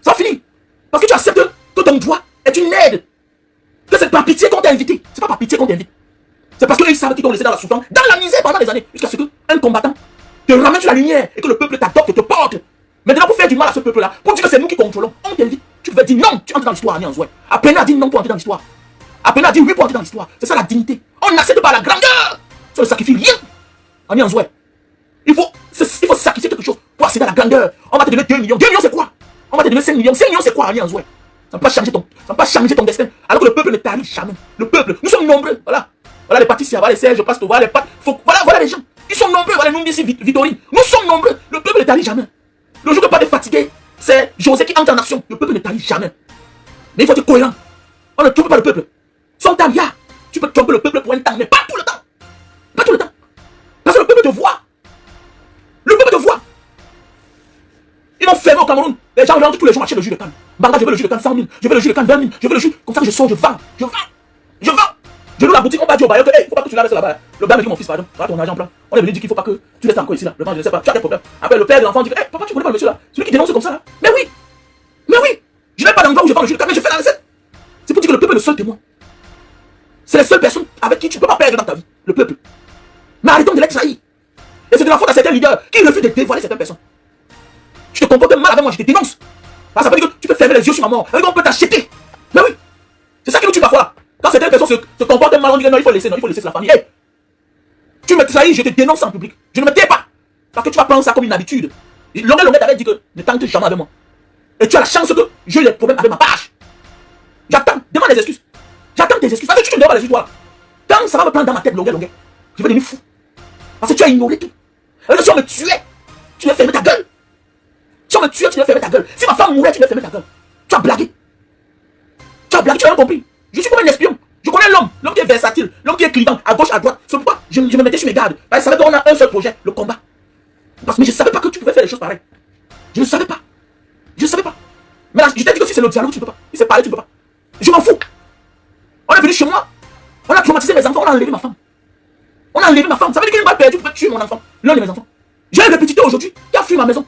Parce que tu acceptes que ton droit est une aide. Que c'est par pitié qu'on t'a invité. C'est pas par pitié qu'on t'invite. C'est parce qu'ils savent qu'ils t'ont laissé dans la souffrance, dans la misère pendant des années, jusqu'à ce qu'un combattant te ramène sur la lumière et que le peuple t'adopte et te porte. Maintenant, pour faire du mal à ce peuple-là, pour dire que c'est nous qui contrôlons, on t'invite. Tu veux dire non, tu entres dans l'histoire, Ani Anzoué. Appena a dit non pour entrer dans l'histoire. Appena a dit oui pour entrer dans l'histoire. C'est ça la dignité. On n'accède pas à la grandeur. Ça ne sacrifie rien. Ani Anzoué. Il faut sacrifier quelque chose pour accéder à la grandeur. On va te donner 2 millions. 2 millions, c'est quoi? On va te donner 5 millions. 5 millions, c'est quoi, Ani Anzoué? Ça ne peut pas changer ton destin. Alors que le peuple ne t'arrive jamais. Le peuple, nous sommes nombreux. Voilà les Patricia, voilà les Serge, Pasto, voilà les Pat. Voilà les gens. Ils sont nombreux. Voilà nous ici, Vitorine. Nous sommes nombreux. Le peuple ne t'arrive jamais. Le jour que pas de fatigué, c'est José qui entre en action. Le peuple ne t'arrive jamais. Mais il faut être cohérent. On ne trompe pas le peuple. Son temps, tu peux tromper le peuple pour un temps, mais pas tout le temps. Pas tout le temps. Parce que le peuple te voit. Le peuple te voit. Ils m'ont fermé au Cameroun. Les gens rentrent tous les jours acheter le jus de canne. Banga, je veux le jus de canne 100 000. Je veux le jus de canne 20 000. Je veux le jus. Comme ça que je sors, je vends. Je vends. Je vends. Je loue la boutique, on va dire au bailleur que, hey, faut pas que tu la laisses là-bas. Le gars me dit, mon fils, pardon, tu as ton argent plein. On est venu dire qu'il faut pas que tu restes encore ici là. Le gars, je ne sais pas, tu as des problèmes. Après, le père de l'enfant dit, hey, papa, tu connais pas le monsieur là. Celui qui dénonce comme ça là. Mais oui. Mais oui. Je n'ai pas d'endroit où je vends le jus de canne, mais je fais la recette. C'est pour dire que le peuple est le seul témoin. C'est les seules personnes avec qui tu ne peux pas perdre dans ta vie. Le peuple. Mais arrêtons de les trahir. Et c'est de la faute à certains leaders qui refusent de dévoiler certaines personnes. Tu te comportes mal avec moi, je te dénonce. Parce que ça veut dire que tu peux fermer les yeux sur ma mort. On peut t'acheter. Mais oui. C'est ça qui nous tue parfois. Quand certaines personnes se comportent mal, on dit que non, il faut laisser la famille. Hey, tu me trahis, je te dénonce en public. Je ne me tais pas. Parce que tu vas prendre ça comme une habitude. Longuet t'avait dit que ne tente jamais avec moi. Et tu as la chance que j'ai des problèmes avec ma page. J'attends, demande des excuses. J'attends tes excuses. Parce que tu ne me donnes pas les excuses, toi. Quand ça va me prendre dans ma tête, Longuet, je vais devenir fou. Parce que tu as ignoré tout. Et si on me tuait, tu devais fermer ta gueule. Si on me tuait, tu devais fermer ta gueule. Si ma femme mourait, tu devais fermer ta gueule. Tu as blagué. Tu as blagué, tu as rien compris. Je suis comme un espion. Je connais l'homme qui est versatile, l'homme qui est clivant, à gauche, à droite. C'est pourquoi je me mettais sur mes gardes. Parce que je savais qu'on a un seul projet, le combat. Parce que je ne savais pas que tu pouvais faire des choses pareilles. Je ne savais pas. Je ne savais pas. Mais là, je t'ai dit que si c'est le dialogue, tu ne peux pas. Si c'est pareil, tu ne peux pas. Je m'en fous. On est venu chez moi. On a traumatisé mes enfants, on a enlevé ma femme. On a enlevé ma femme. Ça veut dire qu'une balle perdue peut tuer mon enfant. L'un de mes enfants. J'ai un répétité aujourd'hui qui a fui ma maison.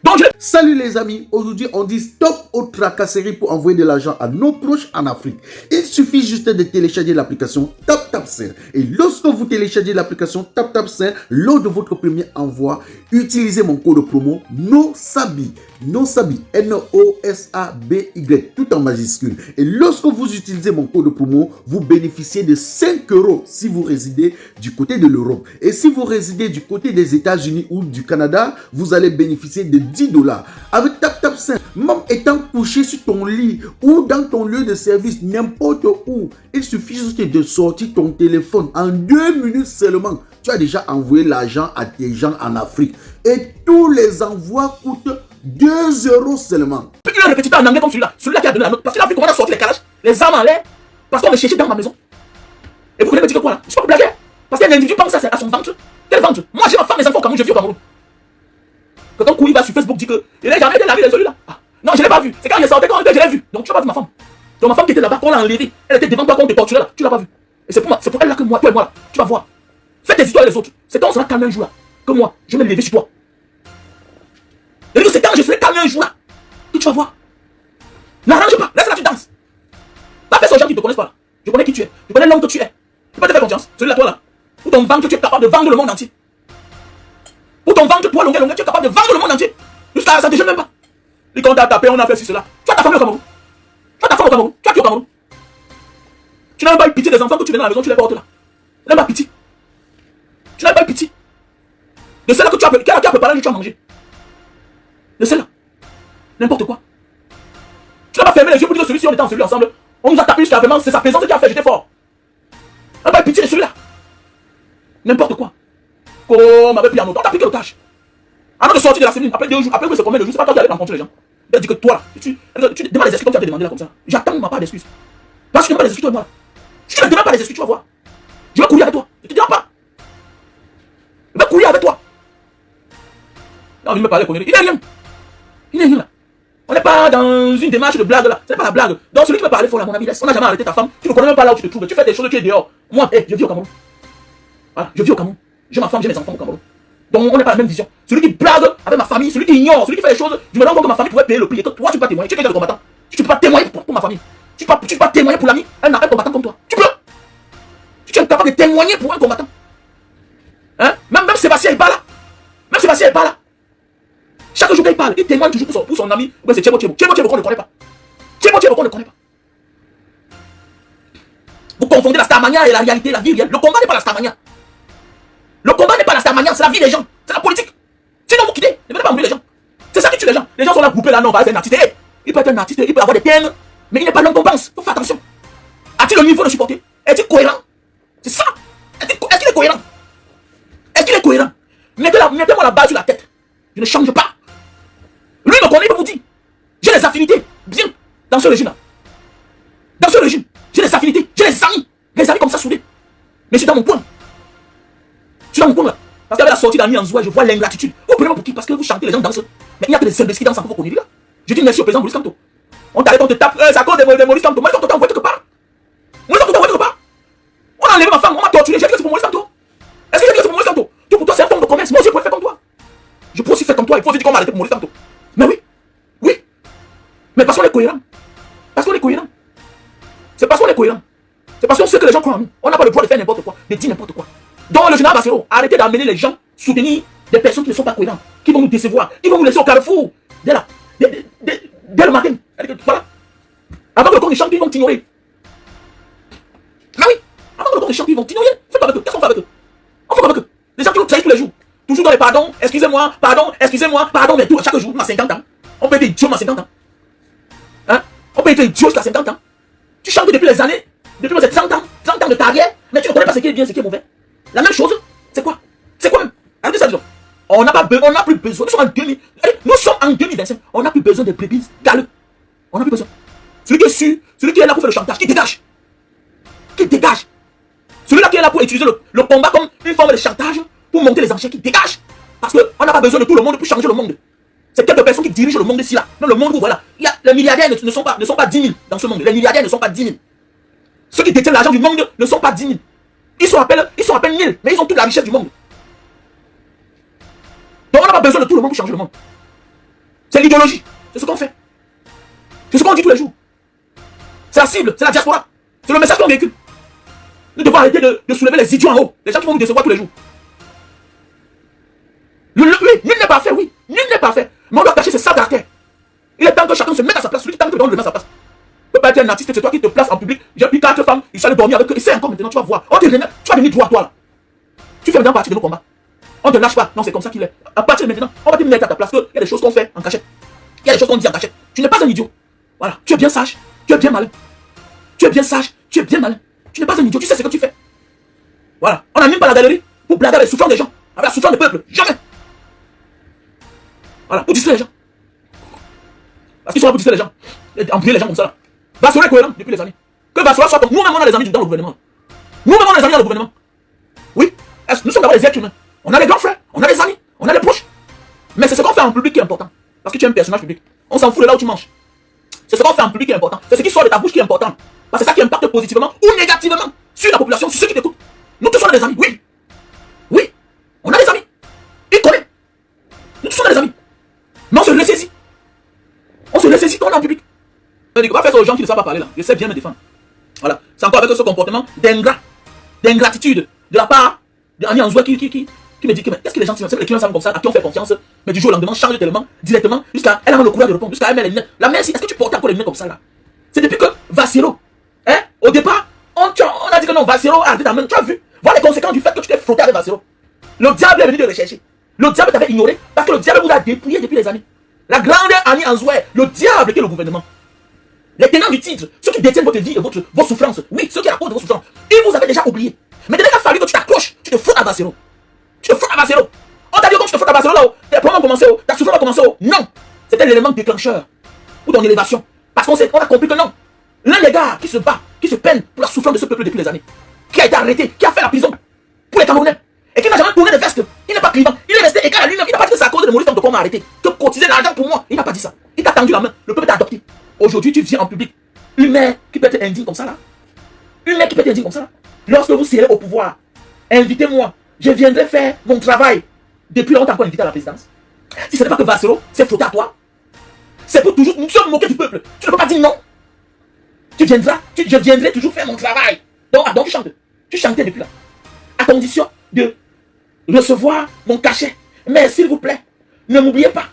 Donc je... Salut les amis, aujourd'hui on dit stop aux tracasseries pour envoyer de l'argent à nos proches en Afrique. Il suffit juste de télécharger l'application TapTapSend. Et lorsque vous téléchargez l'application TapTapSend, lors de votre premier envoi, utilisez mon code promo NOSABI. NOSABI, N-O-S-A-B-Y, tout en majuscule. Et lorsque vous utilisez mon code promo, vous bénéficiez de 5 € si vous résidez du côté de l'Europe. Et si vous résidez du côté des États-Unis ou du Canada, vous allez bénéficier de 10 $. Avec TapTapSend, même étant couché sur ton lit ou dans ton lieu de service, n'importe où, il suffit juste de sortir ton téléphone. En 2 minutes seulement, tu as déjà envoyé l'argent à tes gens en Afrique. Et tous les envois coûtent 2 € seulement. Il a répété en anglais comme celui-là. Celui-là qui a donné la note. Parce qu'il a vu comment on a sorti les calages, les armes en l'air. Parce qu'on me cherchait dans ma maison. Et vous voulez me dire que quoi là? Je peux pas blaguer. Parce qu'il y a un individu qui pense à son ventre. Quel ventre? Moi j'ai ma femme, mes enfants au Cameroun, je vis au Cameroun. Que quand Kouy va sur Facebook dit que il n'a jamais été la vie de celui-là. Ah, non, je ne l'ai pas vu. C'est quand il est sorti, quand je l'ai vu. Donc tu n'as pas vu ma femme. Donc ma femme qui était là-bas, qu'on l'a enlevée, elle était devant toi, qu'on te torturait là. Tu l'as pas vu. Et c'est pour elle là que moi, toi et moi là, tu vas voir. Faites des histoires les autres. C'est quand on sera calme un jour là. Que moi, je vais me lever sur toi. Et c'est quand je serai calme un jour là. Que tu vas voir. N'arrange pas. Laisse là, tu danses. Va faire ça aux gens qui ne te connaissent pas là. Je connais qui tu es. Je connais l'homme que tu es. Tu peux te faire confiance. Celui-là, toi là. Pour ton ventre, tu es capable de vendre le monde entier. Pour ton ventre, toi, Longuet, tu es capable de vendre le monde entier. Jusqu'à ça, ne te gêne même pas. Et quand on t'a tapé, on a fait cela. Tu as ta famille au Cameroun. Tu as ta femme au Cameroun. Tu as qui au Cameroun? Tu n'as même pas eu pitié des enfants que tu viens dans la maison, tu les portes là. Tu n'as pas pitié. Tu n'as pas eu pitié. De celle-là que tu as préparé, tu as mangé. De celle-là. N'importe quoi. Tu n'as pas fermé les yeux pour dire que celui-ci, on était en celui ensemble. On nous a tapé jusqu'à vraiment, c'est sa présence qui a fait jeter fort. Tu n'as pas eu pitié de celui-là. N'importe quoi. Comme avec piano. On t'a piqué le cash. Avant de sortir de la semaine, après 2 jours, après que c'est combien de jours, c'est pas toi qui allais rencontrer les gens. Il a dit que toi là, tu demandes des excuses comme tu as demandé là comme ça. J'attends ma part d'excuses. Parce que tu ne demandes pas des excuses toi et moi là. Si tu ne demandes pas des excuses, tu vas voir. Je vais courir avec toi. Je te dirai pas. Je vais courir avec toi. Là, on vient me parler, il n'est rien. Il n'est rien là. On n'est pas dans une démarche de blague là. Ce n'est pas la blague. Donc celui qui me parler fort là, mon ami, laisse. On n'a jamais arrêté ta femme. Tu ne connais même pas là où tu te trouves. Tu fais des choses, tu es dehors. Moi, je vis au Cameroun. Voilà, je vis au Cameroun. J'ai ma femme, j'ai mes enfants au Cameroun. Donc on n'est pas la même vision. Celui qui blague avec ma famille, celui qui ignore, celui qui fait les choses, je me rends compte que ma famille pouvait payer le prix et que toi tu peux pas témoigner. Tu es quelqu'un de combattant. Tu ne peux pas témoigner pour ma famille. Tu ne peux pas témoigner pour l'ami, un combattant comme toi. Tu peux. Tu es capable de témoigner pour un combattant. Hein? Même Sébastien il parle là. Même Sébastien il parle là. Chaque jour qu'il parle, il témoigne toujours pour son ami. C'est Tchebo Tchebo. Tchebo Tchebo qu'on ne connaît pas. Tchebo Tchebo qu'on ne connaît pas. Vous confondez la Starmania et la réalité, la vie réelle. Le combat n'est pas la Starmania. Le combat n'est pas la Starmania, c'est la vie des gens. C'est la politique. Sinon vous quittez. Ne venez pas mourir les gens. C'est ça qui tue les gens. Les gens sont là groupés là, non, on va être un artiste. Hey, il peut être un artiste, il peut avoir des thèmes, mais il n'est pas l'homme qu'on pense. Faut faire attention. A-t-il le niveau de supporter? Est-il cohérent? C'est ça. Est-ce qu'il est cohérent? Est-ce qu'il est cohérent? Mettez-moi la balle sur la tête. Je ne change pas. Lui me connaît, il peut vous dire. J'ai des affinités. Bien. Dans ce régime-là. Mais je suis dans mon coin. Je suis dans mon coin là. Parce qu'avec la sortie d'Annie Anzoué, je vois l'ingratitude. Vous prenez pour qui? Parce que vous chantez, les gens dansent. Mais il n'y a que des imbéciles qui dansent encore pour qu'on là. Je dis merci au président Maurice Kamto. On t'arrête, on te tape. C'est à cause de Maurice Kamto. Maurice Kamto t'a envoyé quelque part. Maurice Kamto t'a envoyé quelque part. On a enlevé ma femme, on m'a torturé. J'ai dit que c'est pour Maurice Kamto. Est-ce que j'ai dit que c'est pour Maurice Kamto? Tout pour toi, c'est un forme de commerce. Moi aussi, je pourrais faire comme toi. Je peux aussi faire comme toi. Il faut aussi dire qu'on m'a arrêté pour Maurice Kamto. Mais oui. Oui. Mais parce qu'on est cohérent. Parce qu'on est cohérent. C'est parce qu'on est cohérent. C'est parce qu'on sait que les gens croient en nous. On n'a pas le droit de faire n'importe quoi, de dire n'importe quoi. Donc le général Bassero, arrêtez d'amener les gens soutenir des personnes qui ne sont pas cohérentes, qui vont nous décevoir, qui vont nous laisser au carrefour dès le matin. Voilà. Avant que le corps ne chante, ils vont t'ignorer. Ah oui. Avant que le corps ne chante, ils vont t'ignorer. Faites pas avec eux. Qu'est-ce qu'on fait avec eux? On fait avec eux. Les gens qui nous trahissent tous les jours. Toujours dans les pardons, excusez-moi, pardon, mais tout, chaque jour, on a 50 ans. On peut être idiot à 50 ans. Hein? On peut être idiot jusqu'à 50 ans. Tu chantes depuis les années, depuis 30 ans de carrière, mais tu ne connais pas ce qui est bien, ce qui est mauvais. La même chose, c'est quoi? C'est quoi même? Arrêtez ça, disons. On n'a plus besoin. Nous sommes en 2025. On n'a plus besoin de brebis galeux. On n'a plus besoin. Celui qui est sûr, celui qui est là pour faire le chantage, qui dégage. Qui dégage. Celui-là qui est là pour utiliser le combat comme une forme de chantage pour monter les enchères, qui dégage. Parce qu'on n'a pas besoin de tout le monde pour changer le monde. C'est quelques personnes qui dirigent le monde ici là. Dans le monde où voilà. Les milliardaires ne sont pas 10 000 dans ce monde. Les milliardaires ne sont pas 10 000. Ceux qui détiennent l'argent du monde ne sont pas 10 000. Ils sont à peine 1000, mais ils ont toute la richesse du monde. Donc on n'a pas besoin de tout le monde pour changer le monde. C'est l'idéologie. C'est ce qu'on fait. C'est ce qu'on dit tous les jours. C'est la cible, c'est la diaspora. C'est le message qu'on véhicule. Nous devons arrêter de soulever les idiots en haut. Les gens qui vont nous décevoir tous les jours. Oui, nul n'est parfait, oui. Nul n'est parfait. Mais on doit cacher ses sales caractères. Il est temps que chacun se mette à sa place. Celui qui tente de donner à sa place. Tu peux pas être un artiste, c'est toi qui te places en public. J'ai pris 4 femmes, ils sont allés dormir avec eux. Et c'est encore maintenant, tu vas voir. Tu vas devenir droit, toi là. Tu fais maintenant partie de nos combats. On ne te lâche pas. Non, c'est comme ça qu'il est. À partir de maintenant, on va te mettre à ta place. Il y a des choses qu'on fait en cachette. Il y a des choses qu'on dit en cachette. Tu n'es pas un idiot. Voilà. Tu es bien sage. Tu es bien malin. Tu es bien sage. Tu es bien malin. Tu n'es pas un idiot. Tu sais ce que tu fais. Voilà. On n'anime pas la galerie pour blaguer avec les souffrants des gens. Avec la souffrance du peuple. Jamais. Voilà. Pour distraire les gens. Parce qu'ils sont là pour distraire les gens. Et embrouiller les gens comme ça là. Bassero est cohérent depuis les années. Que Bassero soit comme nous-mêmes, on a des amis dans le gouvernement. Nous-mêmes, on a des amis dans le gouvernement. Oui. Nous sommes d'abord des êtres humains. On a des grands frères, on a des amis, on a des proches. Mais c'est ce qu'on fait en public qui est important. Parce que tu es un personnage public. On s'en fout de là où tu manges. C'est ce qu'on fait en public qui est important. C'est ce qui sort de ta bouche qui est important. Parce que c'est ça qui impacte positivement ou négativement sur la population, sur ceux qui t'écoutent. Nous tous on a des amis, oui. Oui. On a des amis. Ils connaissent. Nous tous on a des amis. Mais on se ressaisit. On se ressaisit quand on est en public. Je ne dis pas faire ça aux gens qui ne savent pas parler là. Je sais bien me défendre. Voilà. C'est encore avec ce comportement d'ingratitude de la part d'Annie Anzoué qui me dit que qu'est-ce que les gens, c'est les clients comme ça, à qui on fait confiance, mais du jour au lendemain, change tellement, directement, jusqu'à elle a le courage de répondre, jusqu'à elle met les lunettes. La mère, est-ce que tu portes encore les lunettes comme ça là? C'est depuis que Bassero, hein, au départ, on a dit que non, Bassero a arrêté ta main. Tu as vu? Voilà les conséquences du fait que tu t'es frotté avec Bassero. Le diable est venu te rechercher. Le diable t'avait ignoré parce que le diable vous a dépouillé depuis des années. La grande Annie Anzoué, le diable qui est le gouvernement. Les tenants du titre, ceux qui détiennent votre vie et vos souffrances, oui, ceux qui apportent vos souffrances, ils vous avaient déjà oublié. Mais dès qu'il a fallu que tu t'accroches, tu te frottes à Bassero. Tu te frottes à Bassero. On t'a dit quand tu te frottes à Bassero là, tes problèmes ont commencé, ta souffrance a commencé. Non, c'était l'élément déclencheur pour ton élévation. Parce qu'on a compris que non. L'un des gars qui se bat, qui se peine pour la souffrance de ce peuple depuis des années, qui a été arrêté, qui a fait la prison pour les Camerounais, et qui n'a jamais tourné de veste, il n'est pas clivant, il est resté égal à lui-même, il n'a pas dit que c'est à cause de Maurice Kamto qu'on m'a arrêté, que cotiser l'argent pour moi, il n'a pas dit ça. Il t'a tendu la main, le peuple t'a adopté. Aujourd'hui, tu viens en public. Une mère qui peut être indigne comme ça là. Une mère qui peut être indigne comme ça là. Lorsque vous serez au pouvoir, invitez-moi. Je viendrai faire mon travail. Depuis longtemps qu'on invité à la présidence. Si ce n'est pas que Bassero s'est frotté à toi, c'est pour toujours nous sommes moqués du peuple. Tu ne peux pas dire non. Tu viendras, je viendrai toujours faire mon travail. Donc tu chantes. Tu chantais depuis là. À condition de recevoir mon cachet. Mais s'il vous plaît, ne m'oubliez pas.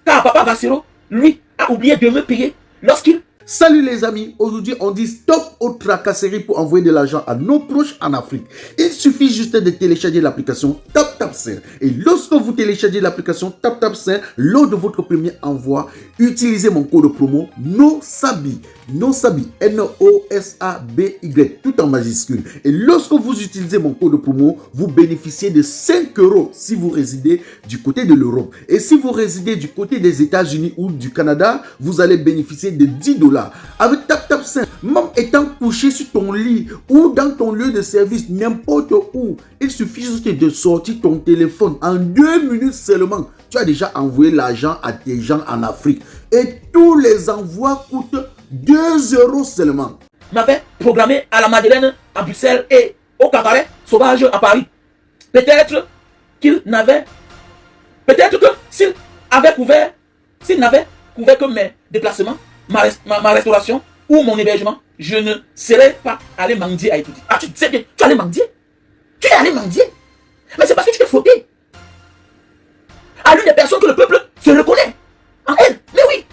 Car papa Bassero, lui, a oublié de me payer lorsqu'il... Salut les amis, aujourd'hui on dit stop aux tracasseries pour envoyer de l'argent à nos proches en Afrique. Il suffit juste de télécharger l'application TapTapSend. Et lorsque vous téléchargez l'application TapTapSend, lors de votre premier envoi, utilisez mon code promo NOSABI. NOSABI, N-O-S-A-B-Y, tout en majuscule. Et lorsque vous utilisez mon code promo, vous bénéficiez de 5 € si vous résidez du côté de l'Europe. Et si vous résidez du côté des États-Unis ou du Canada, vous allez bénéficier de 10 $ là. Avec Tap 5, même étant couché sur ton lit ou dans ton lieu de service, n'importe où, il suffit juste de sortir ton téléphone. En 2 minutes seulement, tu as déjà envoyé l'argent à tes gens en Afrique. Et tous les envois coûtent 2 € seulement. M'avait programmé à la Madeleine à Bruxelles et au cabaret sauvage à Paris. Peut-être qu'il n'avait... Peut-être que s'il n'avait couvert que mes déplacements, ma restauration ou mon hébergement, je ne serais pas allé mendier à Etoudi. Ah, tu sais bien, tu es allé mendier? Tu es allé mendier? Mais c'est parce que tu t'es frotté à l'une des personnes que le peuple se reconnaît en elle. Mais oui,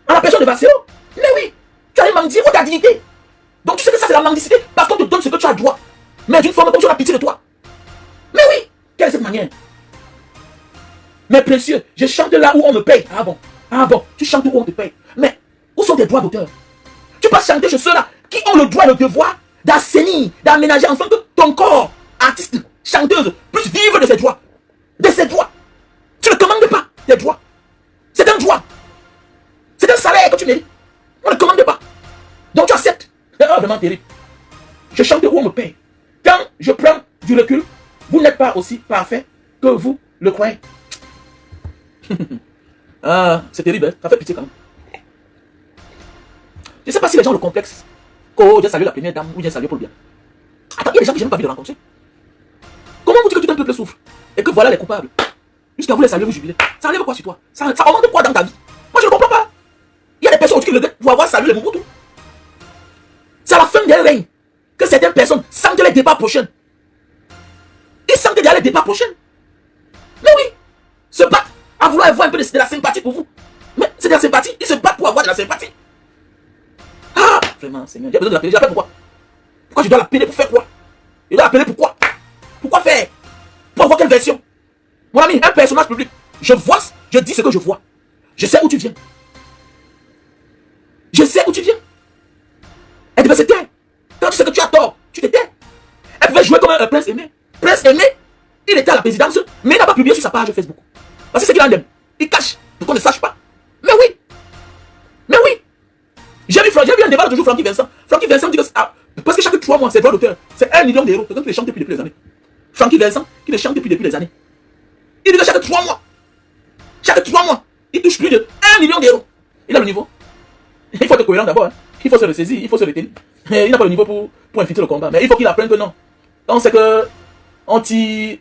en la personne de Vasseo. Mais oui, tu es allé mendier pour ta dignité. Donc tu sais que ça c'est la mendicité parce qu'on te donne ce que tu as droit. Mais d'une forme comme si on a pitié de toi. Mais oui, quelle est cette manière? Mais précieux, je chante là où on me paye. Ah bon, tu chantes où on te paye. Mais où sont tes droits d'auteur? Tu peux chanter chez ceux-là qui ont le droit et le devoir d'assainir, d'aménager enfin que ton corps, artiste, chanteuse, puisse vivre de ses droits. De ses droits. Tu ne commandes pas tes droits. C'est un droit. C'est un salaire que tu mérites. On ne commande pas. Donc tu acceptes. C'est vraiment terrible. Je chante où on me paye. Quand je prends du recul, vous n'êtes pas aussi parfait que vous le croyez. Ah, c'est terrible, hein? Ça fait pitié quand même. Je ne sais pas si les gens le complexent. Oh, j'ai salué la première dame ou j'ai salué pour le bien. Attends, il y a des gens que je n'ai pas envie de rencontrer. Comment vous dites que tout un peuple souffre et que voilà les coupables? Jusqu'à vous les saluer, vous jubiler. Ça enlève quoi sur toi? Ça augmente quoi dans ta vie? Moi je ne comprends pas. Il y a des personnes qui regrettent pour avoir salué les Mobutu. C'est à la fin d'un règne que certaines personnes sentent les débats prochains. Ils sentent déjà les débats prochains. Mais oui, se battent à vouloir avoir un peu de la sympathie pour vous. Mais c'est de la sympathie. Ils se battent pour avoir de la sympathie. Ah, vraiment, Seigneur, j'ai besoin de l'appeler. J'appelle pourquoi? Pourquoi je dois l'appeler pour faire quoi? Je dois l'appeler pourquoi? Pourquoi faire? Pour avoir quelle version? Mon ami, un personnage public. Je dis ce que je vois. Je sais où tu viens. Je sais où tu viens. Elle devait se taire. Quand tu sais que tu as tort, tu te tais. Elle pouvait jouer comme un prince aimé. Prince aimé, il était à la présidence, mais il n'a pas publié sur sa page Facebook. Parce que c'est qu'il en aime. Il cache pour qu'on ne sache pas. Mais oui. Mais oui. J'ai vu un débat l'autre jour, Francky Vincent. Francky Vincent dit que parce que chaque 3 mois, c'est droit d'auteur. C'est 1 million d'euros. Quelqu'un qui le chante depuis des années. Francky Vincent, qui le chante depuis des années. Il dit que chaque 3 mois, il touche plus de 1 million d'euros. Il a le niveau. Il faut être cohérent d'abord. Hein. Il faut se ressaisir, il faut se retenir. Il n'a pas le niveau pour infiltrer le combat. Mais il faut qu'il apprenne que non. Quand c'est que on tire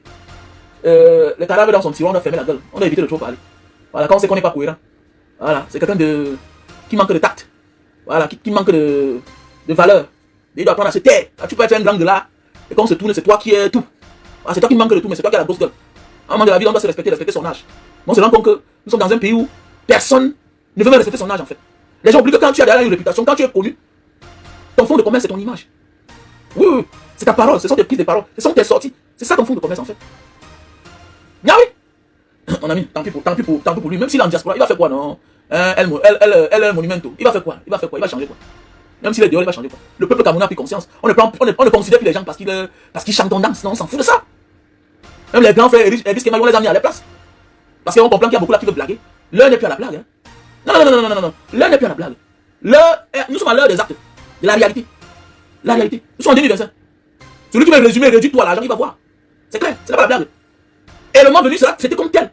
les cadavres dans son tiroir, on doit fermer la gueule. On doit éviter de trop parler. Voilà, quand on sait qu'on n'est pas cohérent. Voilà, c'est quelqu'un qui manque de tact. Voilà, qui manque de valeur. Il doit apprendre à se taire. Là, tu peux être un grand de là. Et quand on se tourne, c'est toi qui es tout. Voilà, c'est toi qui manque de tout, mais c'est toi qui as la grosse gueule. À un moment de la vie, on doit se respecter son âge. On se rend compte que nous sommes dans un pays où personne ne veut même respecter son âge en fait. Les gens oublient que quand tu as derrière une réputation, quand tu es connu, ton fonds de commerce c'est ton image. Oui, c'est ta parole, ce sont tes prises de parole, ce sont tes sorties. C'est ça ton fonds de commerce en fait. Ah oui. Mon ami, tant pis pour lui, même s'il est en diaspora, il va faire quoi non? Elle monumento. Il va faire quoi? Il va changer quoi? Même s'il est dehors, il va changer quoi? Le peuple camerounais a pris conscience. On ne considère plus les gens parce qu'ils chantent en danse. Non, on s'en fout de ça. Même les grands frères Elvis Kemal, on les a mis à la place. Parce qu'on comprend qu'il y a beaucoup là qui veulent blaguer. L'heure n'est plus à la blague. Hein. Non. L'heure n'est plus à la blague. Nous sommes à l'heure des actes. De la réalité. La réalité. Nous sommes en 2025. Celui qui veut résumer, réduit-toi à l'argent, il va voir. C'est clair, c'est pas la blague. Et le moment venu, c'était comme tel.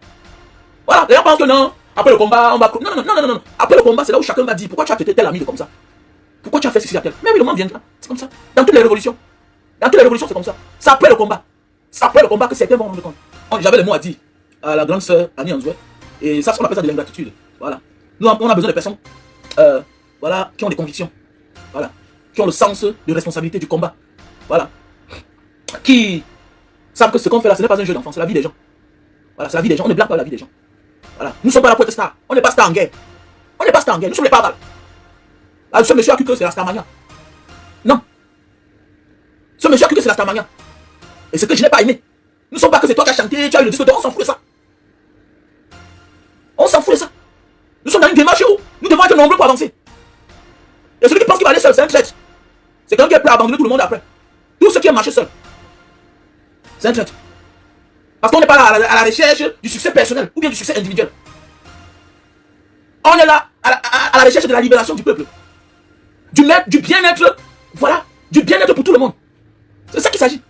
Voilà, les gens pensent que non. Après le combat, on va... Non. Après le combat, c'est là où chacun va dire pourquoi tu as traité tel ami de comme ça. Pourquoi tu as fait ceci à tel. Mais oui, le moment viendra. C'est comme ça. Dans toutes les révolutions. C'est comme ça. C'est après le combat. C'est après le combat que certains vont rendre compte. J'avais les mots à dire à la grande sœur Annie Anzoué. Et ça, on appelle ça de l'ingratitude. Voilà. Nous, on a besoin de personnes voilà, qui ont des convictions. Voilà. Qui ont le sens de responsabilité du combat. Voilà. Qui savent que ce qu'on fait là, ce n'est pas un jeu d'enfant, c'est la vie des gens. Voilà, c'est la vie des gens. On ne blague pas la vie des gens. Voilà. Nous ne sommes pas là pour être stars. On n'est pas stars en guerre. Nous sommes les pavals. Là, ce monsieur a cru que c'est la Starmania. Non. Ce monsieur a cru que c'est la Starmania. Et ce que je n'ai pas aimé. Nous ne sommes pas que c'est toi qui as chanté, tu as eu le disque d'or, on s'en fout de ça. On s'en fout de ça. Nous sommes dans une démarche où nous devons être nombreux pour avancer. Et celui qui pense qu'il va aller seul, c'est un traître. C'est quelqu'un qui est prêt à abandonner tout le monde après. Tout ce qui a marché seul, c'est un traître. Parce qu'on n'est pas là à la recherche du succès personnel ou bien du succès individuel. On est là à la recherche de la libération du peuple. du bien-être, voilà, du bien-être pour tout le monde. C'est ça qu'il s'agit.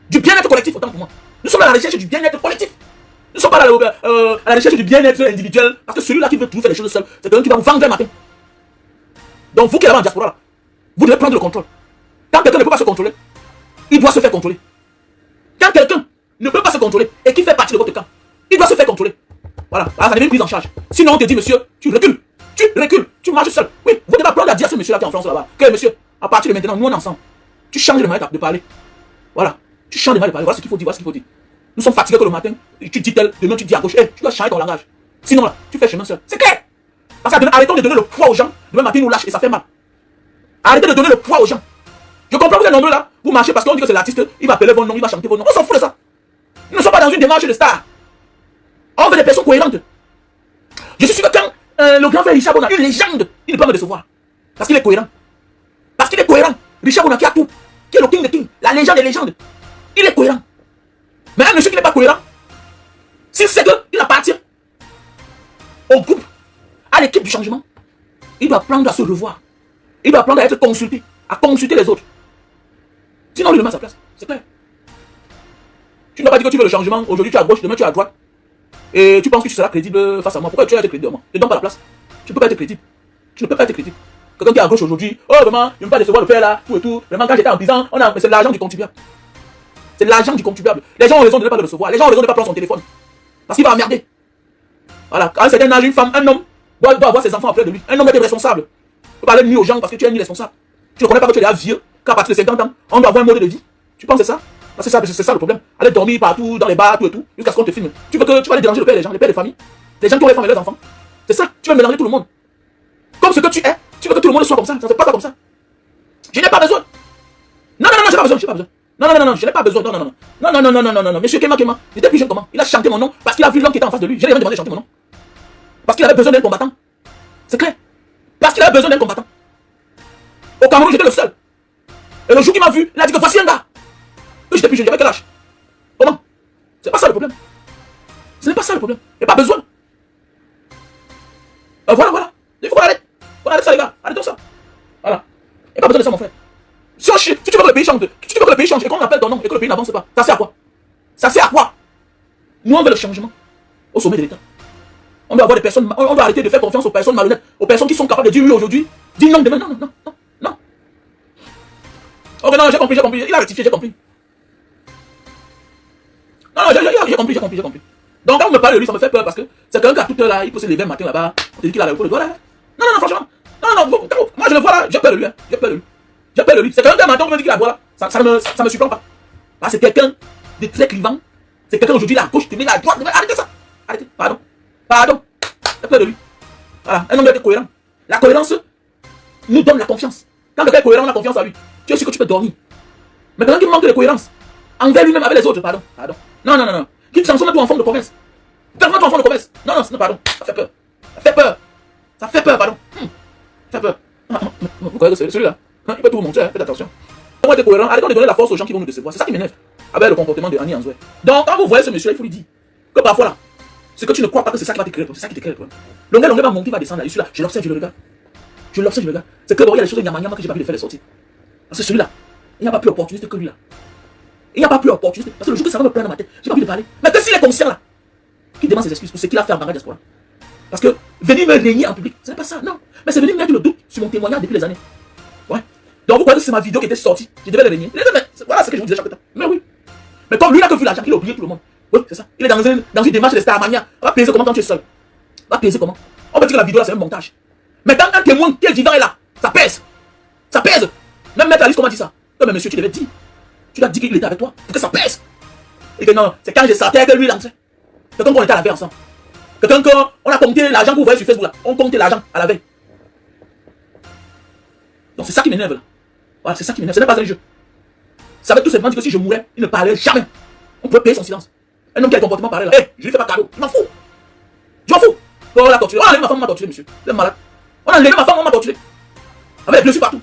Du bien-être collectif, autant pour moi. Nous sommes à la recherche du bien-être collectif. Nous ne sommes pas à la recherche du bien-être individuel. Parce que celui-là qui veut toujours faire les choses seul, c'est quelqu'un qui va vous vendre un matin. Donc vous qui êtes là en diaspora, là, vous devez prendre le contrôle. Quand quelqu'un ne peut pas se contrôler, il doit se faire contrôler. Quand quelqu'un ne peut pas se contrôler et qui fait partie de votre camp, il doit se faire contrôler. Voilà, ça devient une prise en charge. Sinon on te dit, monsieur, tu recules, tu marches seul. Oui, vous devez apprendre à dire à ce monsieur-là qui est en France là-bas, que monsieur, à partir de maintenant, nous on est ensemble. Tu changes de manière de parler. Voilà, tu changes de manière de parler. Voilà ce qu'il faut dire, voilà ce qu'il faut dire. Nous sommes fatigués que le matin, tu dis tel, demain tu dis à gauche. Tu dois changer ton langage. Sinon là, tu fais chemin seul. C'est clair. Parce que arrêtons de donner le poids aux gens. Demain matin, ils nous lâchent et ça fait mal. Arrêtez de donner le poids aux gens. Je comprends que vous êtes nombreux là. Vous marchez parce qu'on dit que c'est l'artiste. Il va appeler vos noms, il va chanter vos noms. On s'en fout de ça. Nous ne sommes pas dans une démarche de star. On veut des personnes cohérentes. Je suis sûr que quand le grand frère Richard Bona, une légende, il ne peut pas me décevoir. Parce qu'il est cohérent. Parce qu'il est cohérent. Richard Bona qui a tout. Qui est le king des kings. La légende des légendes. Il est cohérent. Mais un monsieur qui n'est pas cohérent, s'il sait qu'il appartient au groupe, à l'équipe du changement, il doit apprendre à se revoir. Il doit apprendre à être consulté, à consulter les autres. Sinon, il le met à sa place. C'est clair. Tu ne dois pas dire que tu veux le changement. Aujourd'hui, tu es à gauche, demain, tu es à droite. Et tu penses que tu seras crédible face à moi. Pourquoi tu vas être crédible? Ne donne pas la place. Tu ne peux pas être crédible. Tu ne peux pas être crédible. Quelqu'un qui est à gauche aujourd'hui, oh vraiment, je ne veux pas décevoir le père là, tout et tout. Vraiment, quand j'étais en prison, mais c'est l'argent du contribuable. C'est l'argent du contribuable. Les gens ont raison de ne pas le recevoir. Les gens ont raison de ne pas prendre son téléphone. Parce qu'il va emmerder. Voilà. À un certain âge, une femme, un homme doit avoir ses enfants auprès de lui. Un homme doit être responsable. Tu peux parler de nuit aux gens parce que tu es ni responsable. Tu ne connais pas que tu es déjà vieux, qu'à partir de 50 ans, on doit avoir un mode de vie. Tu penses que c'est ça? C'est ça le problème. Aller dormir partout, dans les bars, tout et tout, jusqu'à ce qu'on te filme. Tu veux que tu vas aller déranger le père des gens, les pères des familles, les gens qui ont les femmes et leurs enfants. C'est ça. Tu veux mélanger tout le monde. Comme ce que tu es, tu veux que tout le monde soit comme ça. Ça ne se passe pas comme ça. Je n'ai pas besoin. Non, j'ai pas besoin, j'ai pas besoin. Non, je n'ai pas besoin. Non. Monsieur Kema, il était plus jeune comment? Il a chanté mon nom parce qu'il a vu l'homme qui était en face de lui. J'ai rien demandé de chanter mon nom. Parce qu'il avait besoin d'un combattant. C'est clair. Parce qu'il avait besoin d'un combattant. Au Cameroun, j'étais le seul. Et le jour qu'il m'a vu, il a dit que voici un gars. J'étais plus jeune, j'avais quel âge? Comment? C'est pas ça le problème. Ce n'est pas ça le problème. Il n'y a pas besoin. Voilà. Il faut qu'on arrête. On arrête ça, les gars. Arrêtons ça. Voilà. Il n'y a pas besoin de ça, mon frère. Si tu veux que le pays change, et qu'on appelle ton nom et que le pays n'avance pas, ça sert à quoi? Ça sert à quoi? Nous, on veut le changement au sommet de l'État. On doit avoir des personnes, on doit arrêter de faire confiance aux personnes malhonnêtes, aux personnes qui sont capables de dire oui aujourd'hui, dire non demain. Non. Ok, non, j'ai compris. Il a rectifié, j'ai compris. Non, j'ai compris. Donc, quand on me parle de lui, ça me fait peur parce que c'est quelqu'un qui a toute heure là, il peut se lever le matin là-bas, on te dit qu'il a le coup de doigt là. Non, franchement. Non, moi je le vois là, j'ai peur de lui. J'ai peur de lui. C'est quelqu'un qui matin, on me dit qu'il a voix là. Ça me surprend pas. Là, c'est quelqu'un de très clivant. C'est quelqu'un aujourd'hui, la gauche, demain, la droite. Arrêtez ça. Arrêtez. Pardon. J'ai peur de lui. Voilà. Un homme doit être cohérent. La cohérence nous donne la confiance. Quand quelqu'un est cohérent, on a confiance en lui. Tu es sûr que tu peux dormir. Mais quelqu'un qui manque de cohérence, envers lui-même, avec les autres, pardon. Non. Qui transforme tout en forme de promesse. Transforme tout en forme de promesse. Non, pardon. Ça fait peur, pardon. Ça fait peur. Vous croyez que c'est celui-là? Il peut tout vous montrer, faites attention. On va être cohérent, arrêtons de donner la force aux gens qui vont nous décevoir. C'est ça qui m'énerve avec le comportement de Annie Anzoué. Donc, quand vous voyez ce monsieur, il faut lui dire que parfois là, c'est que tu ne crois pas que c'est ça qui va te créer le problème. C'est ça qui te crée le problème. L'onglet va monter, va descendre là. Je suis là, je l'observe, je le regarde. C'est que bon, il y a des choses, il y a manière que j'ai pas pu les faire les sortir. Parce que celui-là, il n'y a pas plus opportuniste que lui là. Il n'y a pas plus opportuniste. Parce que le jour que ça va me prendre dans ma tête, j'ai pas pu de parler. Mais que s'il est conscient là, qu'il demande ses excuses pour ce qu'il a fait en Bangladesh diaspora. Parce que venir me régner en public, ce n'est pas ça, non. Mais c'est venir mettre le doute sur mon témoignage depuis les années. Ouais. Donc vous croyez que c'est ma vidéo qui était sortie, je devais le régner. Voilà ce que je vous disais chaque temps. Mais oui. Mais comme lui n'a que vu l'argent, il a oublié tout le monde. Oui, c'est ça. Il est dans une démarche de Starmania. On va peser comment quand tu es seul? On va peser comment? On va dire que la vidéo là c'est un montage. Mais quand un témoin qui est vivant est là, ça pèse. Ça pèse. Même Maître Alice, comment dit ça? Non, mais monsieur, tu devais dire. Tu dois dire qu'il était avec toi. Pour que ça pèse. Et que non, c'est quand je sortais que lui il entrait. Quelqu'un qu'on était à la veille ensemble. Quelqu'un qu'on a compté l'argent que vous voyez sur Facebook là. On comptait l'argent à la veille. Donc c'est ça qui m'énerve là. Voilà, c'est ça qui m'énerve. Ce n'est pas un jeu. Ça veut tout simplement dire que si je mourais, il ne parlait jamais. On peut payer son silence. Un homme qui a un comportement pareil là. Hé, je lui fais pas cadeau. Je m'en fous. Je m'en fous. On l'a torturé. On a enlevé ma femme, on m'a torturé, monsieur. Vous êtes malade. On a enlevé ma femme, on m'a torturé. Avec des blessures partout.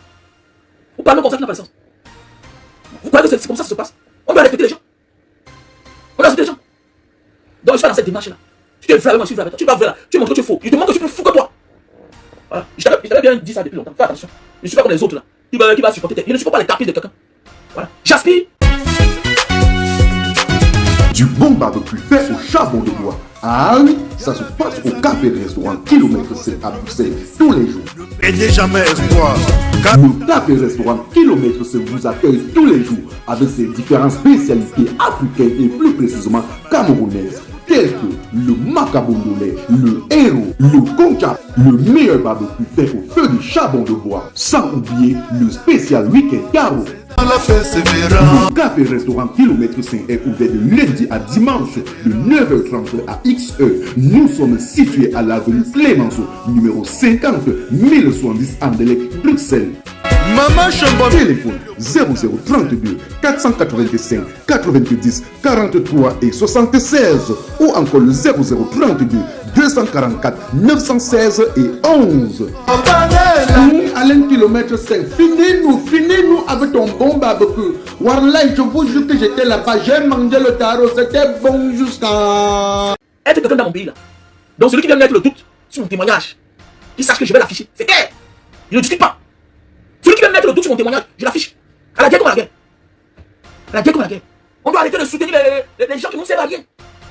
Vous parlez comme ça qui n'a pas de sens. Vous croyez que c'est comme ça que ça se passe? On doit respecter les gens. On doit respecter les gens. Donc je suis dans cette démarche là. Tu te fais avec moi, tu dois vrai là. Tu montres que tu es faux. Je te montre que je suis plus fou que toi. Voilà. Je t'avais bien dit ça depuis longtemps. Fais attention. Je ne suis pas comme les autres là. Qui va supporter. Je ne supporte pas les caprices de quelqu'un. Voilà. J'aspire. Du bon barbecue fait au charbon de bois. Ah oui, ça se passe au café restaurant Kilomètre 7 à Bruxelles tous les jours. Et jamais espoir. Le café restaurant Kilomètre 7 vous accueille tous les jours avec ses différentes spécialités africaines et plus précisément camerounaises, telles que le macabondolais, le héros, le concha, le meilleur barbecue fait au feu de charbon de bois, sans oublier le spécial week-end carreau. Le café restaurant Kilomètre 5 est ouvert de lundi à dimanche de 9h30 à XE. Nous sommes situés à l'avenue Clémenceau, numéro 50 1070 Anderlecht, Bruxelles. Maman Chambon. Téléphone 0032 485 90 43 et 76 ou encore le 0032 244 916 et 11. Alain Kilomètre 5, finis-nous avec ton bon barbecue. Warlai, je vous jure que j'étais là-bas, j'ai mangé le tarot, c'était bon jusqu'à... Être quelqu'un dans mon pays là. Donc celui qui vient mettre le doute sur mon témoignage, qui sache que je vais l'afficher. C'est clair. Je ne discute pas. Celui qui vient mettre le doute sur mon témoignage, je l'affiche. À la guerre comme à la guerre. À la guerre comme à la guerre. On doit arrêter de soutenir les gens qui nous servent à rien.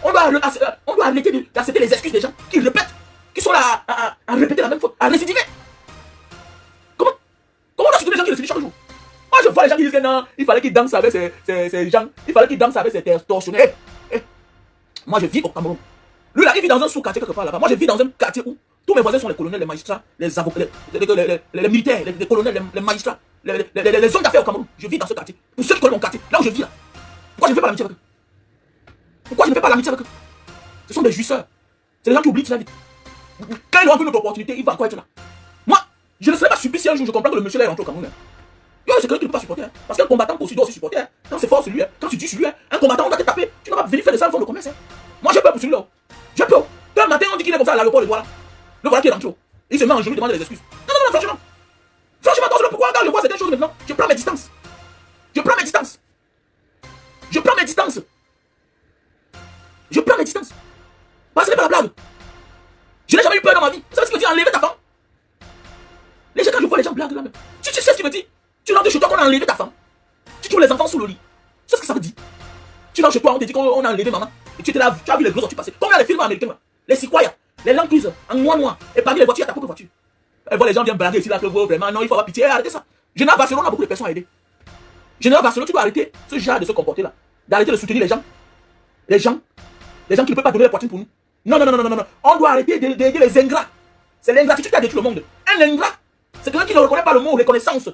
On doit arrêter d'accepter les excuses des gens qui répètent, qui sont là à répéter la même faute, à récidiver. Comment on doit soutenir les gens qui récidivent chaque jour? Moi je vois les gens qui disent que non, il fallait qu'ils dansent avec ces gens, il fallait qu'ils dansent avec ces tortionnaires. Moi je vis au Cameroun. Lui là, il vit dans un sous-quartier quelque part là-bas. Moi je vis dans un quartier où tous mes voisins sont les colonels, les magistrats, les avocats, les militaires, les colonels, les magistrats, les hommes d'affaires au Cameroun. Je vis dans ce quartier. Pour ceux qui connaissent mon quartier, là où je vis là. Pourquoi je ne fais pas l'amitié avec eux? Pourquoi je ne fais pas l'amitié avec eux? Ce sont des jouisseurs. C'est des gens qui oublient très vite. Quand ils auront une autre opportunité, il va encore être là. Moi, je ne serai pas surpris si un jour je comprends que le monsieur là est rentré au Cameroun. Yo, c'est quelqu'un qui ne peut pas supporter. Hein. Parce qu'un combattant aussi doit aussi supporter. Hein. Quand c'est fort sur lui, hein. Quand tu tues sur lui, hein. Un combattant, on va te taper. Tu ne vas pas venir faire de ça en fond de commerce. Hein. Moi, j'ai peur pour celui-là. J'ai peur. Un matin, on dit qu'il est comme ça à l'aéroport, le voilà. Le voilà qui est rentré. Il se met en genou, il demande des excuses. Non, franchement. Franchement, pourquoi quand je vois certaines choses maintenant, je prends mes distances. Je prends mes distances. Parce que ce n'est pas la blague. Je n'ai jamais eu peur dans ma vie. Vous savez ce qu'il me dit, enlever ta femme? Les gens, quand je vois les gens blaguent là même. Tu sais ce qu'il me dit? Tu rentres chez toi qu'on a enlevé ta femme. Tu trouves les enfants sous le lit. C'est ce que ça veut dire. Tu rentres chez toi, on te dit qu'on a enlevé maman. Et tu étais là, tu as vu les gros tu passais. Comme dans les films américains là. Les Sequoia, les Land Cruiser, en noir. Et parmi les voitures, il y a ta propre voiture. Et voilà, les gens viennent blaguer ici là que vraiment, non, il faut avoir pitié. Arrêtez ça. Général Barcelone a beaucoup de personnes à aider. Général Barcelone, tu dois arrêter ce genre de se comporter là. D'arrêter de soutenir les gens. Les gens qui ne peuvent pas donner la poitrine pour nous. Non. On doit arrêter d'aider les ingrats. C'est l'ingratitude qui a détruit le monde. Un ingrat, c'est quelqu'un qui ne reconnaît pas le mot reconnaissance.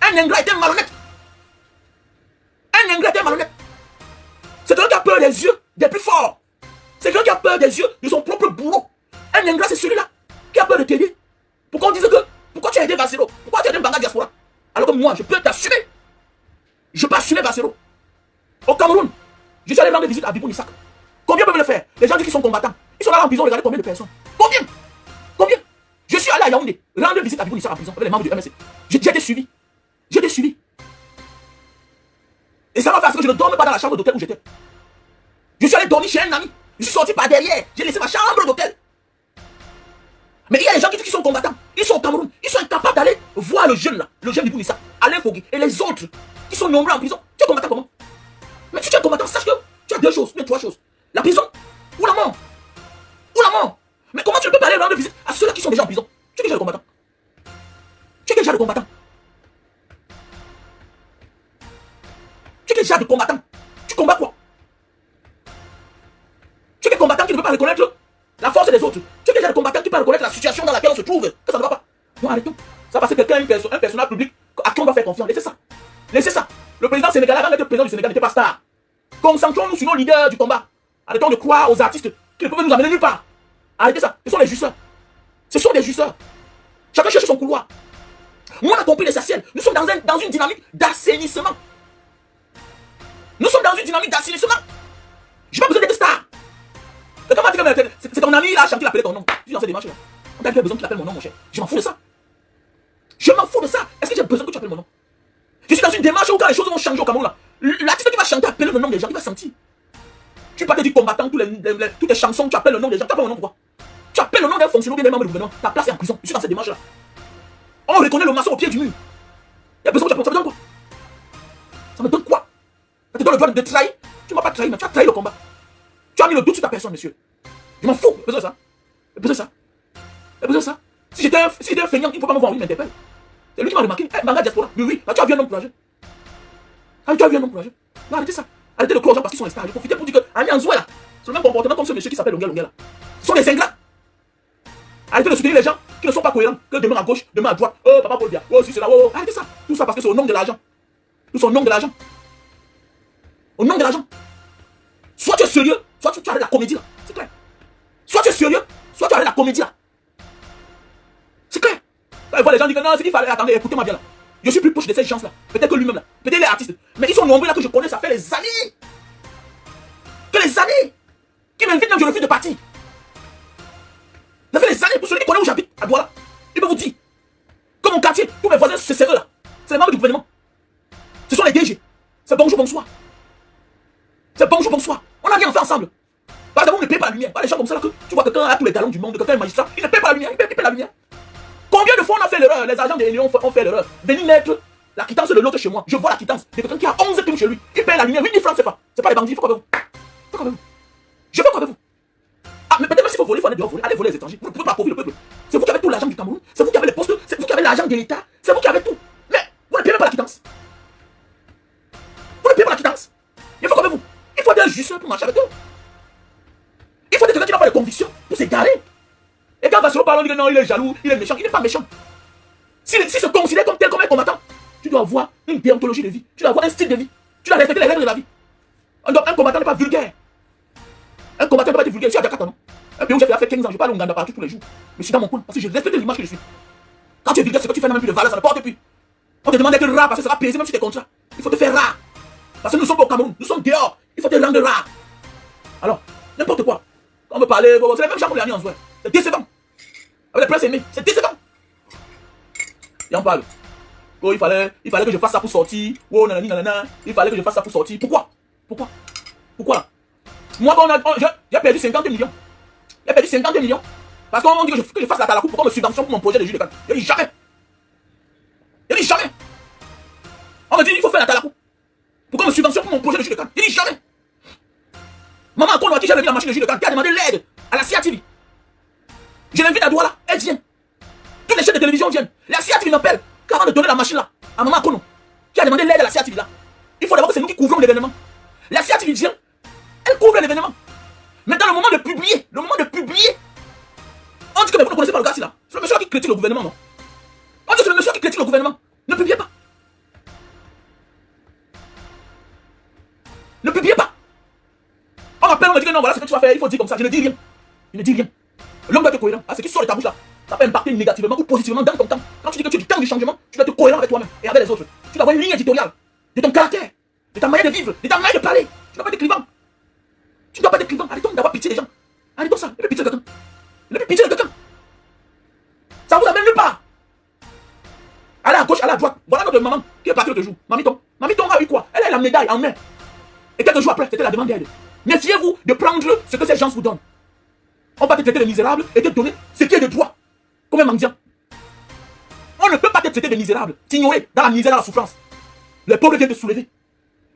Un ingrat est un malhonnête. C'est quelqu'un qui a peur des yeux des plus forts. C'est quelqu'un qui a peur des yeux de son propre bourreau. Un ingrat, c'est celui-là qui a peur de t'aider. Pourquoi on disait que... Pourquoi tu as aidé Vassero? Pourquoi tu as aidé Mbanga Diaspora? Alors que moi, je peux t'assumer. Je peux assumer Vassero. Au Cameroun, je suis allé rendre visite à Bibou Nissak. Combien peuvent le faire? Les gens disent qu'ils sont combattants. Ils sont là en prison, regardez combien de personnes. Combien? Je suis allé à Yaoundé, rendre visite à Bibou Nissak en prison avec les membres du MSC. J'ai été suivi. Et ça m'a fait parce que je ne dormais pas dans la chambre d'hôtel où j'étais. Je suis allé dormir chez un ami. Je suis sorti par derrière. J'ai laissé ma chambre d'hôtel. Mais il y a des gens qui disent qu'ils sont combattants. Ils sont au Cameroun. Ils sont incapables d'aller voir le jeune là. Le jeune Bibou Nissak, Alain Fogui et les autres qui sont nombreux en prison. Tu es combattant comment? Mais si tu es combattant, sache que tu as deux choses, mais trois choses. La prison ou la mort. Mais comment tu ne peux pas aller rendre visite à ceux-là qui sont déjà en prison? Tu es déjà le combattant. Tu combats quoi? Tu es combattant qui ne peut pas reconnaître la force des autres. Tu es déjà le combattant qui peut reconnaître la situation dans laquelle on se trouve. Que ça ne va pas. Non, arrêtons. Ça parce que quelqu'un, un personnage public à qui on doit faire confiance. Laissez ça. Le président sénégalais, avant d'être président du Sénégal, n'était pas star. Concentrons-nous sur nos leaders du combat. Arrêtons de croire aux artistes qui ne peuvent nous amener nulle part. Arrêtez ça. Ce sont les jouisseurs. Chacun cherche son couloir. Nous, on a compris l'essentiel. Nous sommes dans une dynamique d'assainissement. Je n'ai pas besoin d'être star. Quelqu'un m'a dit que c'est ton ami, il a chanté, il appelait ton nom. Je suis dans cette démarche-là. On t'a besoin qu'il appelle mon nom, mon cher. Je m'en fous de ça. Est-ce que j'ai besoin que tu appelles mon nom? Je suis dans une démarche où quand les choses vont changer au Cameroun là, l'artiste qui va chanter appelle le nom des gens, il va sentir. Tu parles du combattant, toutes les chansons, tu appelles le nom des gens, tu appelles mon nom pourquoi? Tu appelles le nom d'un fonctionnaire ou bien d'un membre du gouvernement, ta place est en prison. Je suis dans cette démarche-là. On reconnaît le maçon au pied du mur. Il y a besoin que tu appelles. Ça me donne quoi? Ça me donne quoi? Ça te donne le droit de trahir. Tu ne m'as pas trahi, mais tu as trahi le combat. Tu as mis le doute sur ta personne, monsieur. Je m'en fous. J'ai besoin de ça. J'ai besoin de ça. J'ai besoin de ça. Si j'étais un feignant, il ne faut pas me voir, il m'interpelle. C'est lui qui m'a remarqué. Manga Diaspora. Mais oui, là, tu as vu un homme courageux. Ah, tu as vu un homme courageux. Non, arrêtez ça. Arrêtez de croire aux gens parce qu'ils sont les stars. J'ai profité pour dire que Ami Anzoué là, c'est le même comportement comme ce monsieur qui s'appelle Longuet là. Ce sont des ingrats. Arrêtez de soutenir les gens qui ne sont pas cohérents. Que demain à gauche, demain à droite. Oh, papa Paul Bia. Oh, si c'est là. Oh, arrêtez ça. Tout ça parce que c'est au nom de l'argent. Tout ça au nom de l'argent. Au nom de l'argent. Soit tu es sérieux, soit tu arrêtes la comédie là. C'est clair. Soit tu es sérieux, soit tu arrêtes la comédie là. C'est clair. Quand je vois les gens dire que non, il fallait. Attendez, écoutez-moi bien là. Je suis plus proche de ces gens là. Peut-être que lui-même là. Peut-être les artistes. Mais ils sont nombreux là que je connais, ça fait les années. Que les années. Qui m'invitent même, je refuse de partir. Ça fait les années pour celui qui connaît où j'habite, à Douala. Il peut vous dire que mon quartier, tous mes voisins, c'est sérieux là. C'est les membres du gouvernement. Ce sont les DG. C'est bonjour, bonsoir. C'est bonjour, bonsoir. On n'a rien fait ensemble. Par exemple, on ne paye pas la lumière. Pas les gens comme ça là que tu vois quelqu'un a tous les talents du monde, quelqu'un est magistrat, il ne paye pas la lumière, il paye la lumière. Combien de fois on a fait l'erreur? Les agents de l'Union ont fait l'erreur. Venir mettre la quittance de l'autre chez moi. Je vois la quittance de quelqu'un qui a 11 trucs chez lui. Il paye la lumière, 8 000 francs, c'est pas les bandits, il faut quoi avec vous? Faut quoi avec vous? Je fais quoi avec vous? Ah, mais peut-être même s'il faut voler, il faut aller dehors voler. Allez voler les étrangers. Vous ne pouvez pas appauvrir le peuple. C'est vous qui avez tout l'argent du Cameroun. C'est vous qui avez les postes. C'est vous qui avez l'argent de l'État. C'est vous qui avez tout. Mais vous ne payez même pas la quittance. Vous ne payez pas la quittance. Il faut quoi avec vous? Il faut des justes pour marcher avec eux. Il faut des quelqu'un qui n'a pas de conviction pour s'égarer. Et quand Vassilo parle, on dit que non, il est jaloux, il est méchant. Il n'est pas méchant. S'il se considère comme tel, comme un combattant, tu dois avoir une déontologie de vie. Tu dois avoir un style de vie. Tu dois respecter les règles de la vie. Donc un combattant n'est pas vulgaire. Un combattant ne peut pas être vulgaire. Je suis à Jakarta, non? Un pays où j'ai fait 15 ans, je parle Ouganda partout tous les jours. Mais je suis dans mon coin parce que je respecte l'image que je suis. Quand tu es vulgaire, c'est que tu fais même plus de valeur, ça ne porte plus. On te demande d'être rare parce que ça va peser même sur tes contrats. Il faut te faire rare. Parce que nous sommes pas au Cameroun, nous sommes dehors. Il faut te rendre rare. Alors, n'importe quoi. Quand on me parlait, c'est les mêmes gens qu'on l'a mis en soin. C'est décevant. Avec les princes aimés, c'est décevant. Et on parle. Oh, il fallait que je fasse ça pour sortir. Oh, nanani, nanana. Il fallait que je fasse ça pour sortir. Pourquoi? Pourquoi? Moi, j'ai perdu 50 millions. J'ai perdu 50 millions. Parce qu'on dit que je fasse la talakou pour qu'on me subventionne pour mon projet de jus de canne. Je dis jamais. Je dis jamais. On me dit il faut faire la talakou pour qu'on me subventionne pour mon projet de jus de canne. Je dis jamais. Maman, quand on a dit j'avais mis la machine de jus de canne, qui a demandé l'aide à la CIA TV. Je l'invite à Douala, elle vient. Toutes les chaînes de télévision viennent. La CIA TV m'appelle avant de donner la machine là à Maman Kono, qui a demandé l'aide à la CIA TV là. Il faut d'abord que c'est nous qui couvrons l'événement. La CIA TV vient, elle couvre l'événement. Mais dans le moment de publier, on dit que vous ne connaissez pas le gars là. C'est le monsieur qui critique le gouvernement, non? On dit que c'est le monsieur qui critique le gouvernement. Ne publiez pas. Ne publiez pas. On m'appelle, on me dit que non, voilà ce que tu vas faire, il faut dire comme ça. Je ne dis rien. L'homme doit être cohérent. Ce qui sort de ta bouche là, ça peut impacter négativement ou positivement dans ton temps. Quand tu dis que tu es du temps du changement, tu dois être cohérent avec toi-même et avec les autres. Tu dois avoir une ligne éditoriale de ton caractère, de ta manière de vivre, de ta manière de parler. Tu ne dois pas être clivant. Tu ne dois pas être clivant. Arrêtons d'avoir pitié des gens. Arrêtons ça. Ne plus pitié de quelqu'un. Ne plus pitié de quelqu'un. Ça vous amène nulle part. Allez à gauche, allez à droite. Voilà notre maman qui est partie l'autre jour. Mamiton. Mamiton a eu quoi? Elle a la médaille en main. Et quelques jours après, c'était la demande d'aide. Méfiez-vous de prendre ce que ces gens vous donnent. On va te traiter de misérable et te donner ce qui est de droit. Comme un mendiant. On ne peut pas te traiter de misérable, t'ignorer dans la misère, dans la souffrance. Le pauvre vient te soulever.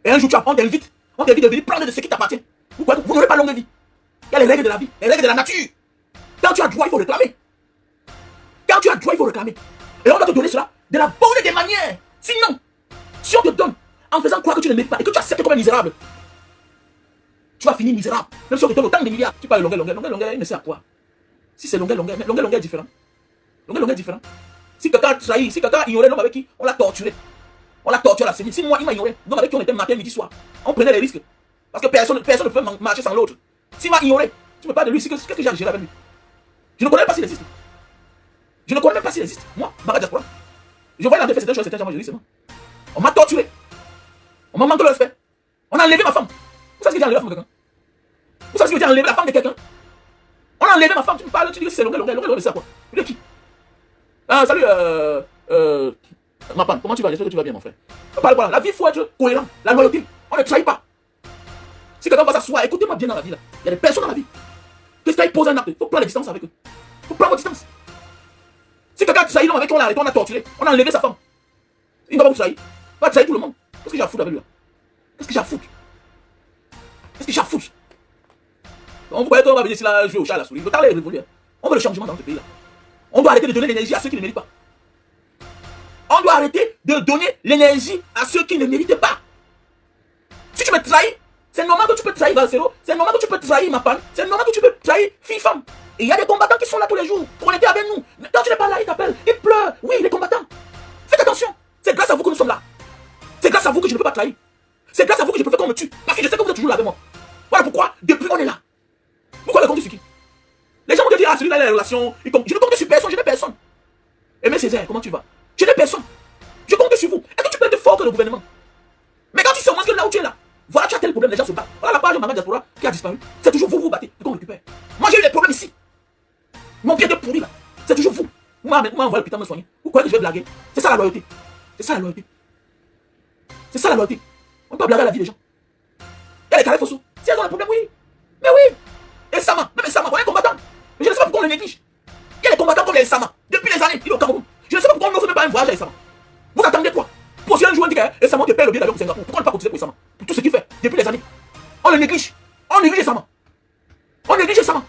Et un jour, on t'invite de venir prendre de ce qui t'appartient. Vous n'aurez pas longue vie. Il y a les règles de la vie, les règles de la nature. Quand tu as droit, il faut réclamer. Et on va te donner cela de la bonne des manières. Sinon, si on te donne en faisant croire que tu ne mérites pas et que tu acceptes comme un misérable, tu vas finir misérable. Même si on te donne autant de milliards. Tu parles de longueur, il ne sert à quoi? Si c'est longueur est différent. Longueur est différent. Si quelqu'un a trahi, si quelqu'un a ignoré l'homme avec qui on l'a torturé. On l'a torturé à la série. Si moi, il m'a ignoré, l'homme avec qui on était matin, midi, soir. On prenait les risques. Parce que personne ne peut marcher sans l'autre. S'il m'a ignoré, tu me parles de lui, qu'est-ce que j'ai à gérer avec lui? Je ne connais pas s'il existe. Moi, Manga Diaspora. Je vois l'enlever certaines choses, certains gens, je dis c'est moi. On m'a torturé. On m'a manqué le respect. On a enlevé ma femme. Vous savez ce que j'ai enlevé la femme de quelqu'un? Vous savez ce que j'ai enlevé la femme de quelqu'un? On a enlevé ma femme. Tu me parles, tu dis que c'est longueur, c'est quoi? Il est qui? Salut, ma femme, comment tu vas? J'espère que tu vas bien, mon frère. Voilà. La vie, il faut être cohérent. La loyauté, on ne trahit pas. Si quelqu'un va s'asseoir, écoutez-moi bien dans la vie là. Il y a des personnes dans la vie. Qu'est-ce qu'il pose un acte? Il faut prendre les distances avec eux. Il faut prendre vos distances. Si quelqu'un a trahi l'homme avec qui on l'a arrêté, on a torturé, on a enlevé sa femme. Il ne va pas vous trahir. Il va trahir tout le monde. Qu'est-ce que j'ai à foutre avec lui là? Qu'est-ce que j'ai à foutre? Qu'est-ce que j'ai à foutre? On voyait qu'on va venir ici là jouer au chat à la souris. On veut le changement dans ce pays là. On doit arrêter de donner l'énergie à ceux qui ne méritent pas. On doit arrêter de donner l'énergie à ceux qui ne méritent pas. Si tu me trahis, c'est normal que tu peux trahir Valsero, c'est normal que tu peux trahir Mapan, c'est normal que tu peux trahir fille-femme. Et il y a des combattants qui sont là tous les jours pour connecter avec nous. Quand tu n'es pas là, ils t'appellent, ils pleurent. Oui, les combattants. Faites attention. C'est grâce à vous que nous sommes là. C'est grâce à vous que je ne peux pas trahir. C'est grâce à vous que je préfère qu'on me tue. Parce que je sais que vous êtes toujours là avec moi. Voilà pourquoi, depuis on est là. Pourquoi le compte sur qui? Les gens vont te dire, ah, celui-là, il a la relation. Je ne compte sur personne, je n'ai personne. Aimé Césaire, comment tu vas? Je n'ai personne. Je compte sur vous. Est-ce que tu peux être fort que le gouvernement? Mais quand tu sais au moins que là où tu es là, voilà, tu as tel problème, les gens se battent. Voilà la page de Manga Diaspora qui a disparu. C'est toujours vous battez et qu'on récupère. Moi j'ai eu des problèmes ici. Mon pied de pourri là. C'est toujours vous. Vous m'avez envoyé le putain me soigner. Vous croyez que je vais blaguer? C'est ça la loyauté. C'est ça la loyauté. C'est ça la loyauté. On peut blaguer à la vie des gens. Il y a les carrés faussaux. Si elles ont des problèmes, oui. Mais oui. Et Sama, même Sama, on est combattant. Mais je ne sais pas pourquoi on le néglige. Il y a des combattants comme les Sama. Depuis les années, il est au Cameroun. Je ne sais pas pourquoi on ne fait même pas un voyage à Sama. Vous attendez quoi? Pour si un jour on dit que Sama te paie le billet d'avion pour Singapour, pourquoi ne pas cotiser pour Sama? Pour tout ce qu'il fait depuis les années. On le néglige. On néglige Sama. On néglige Sama.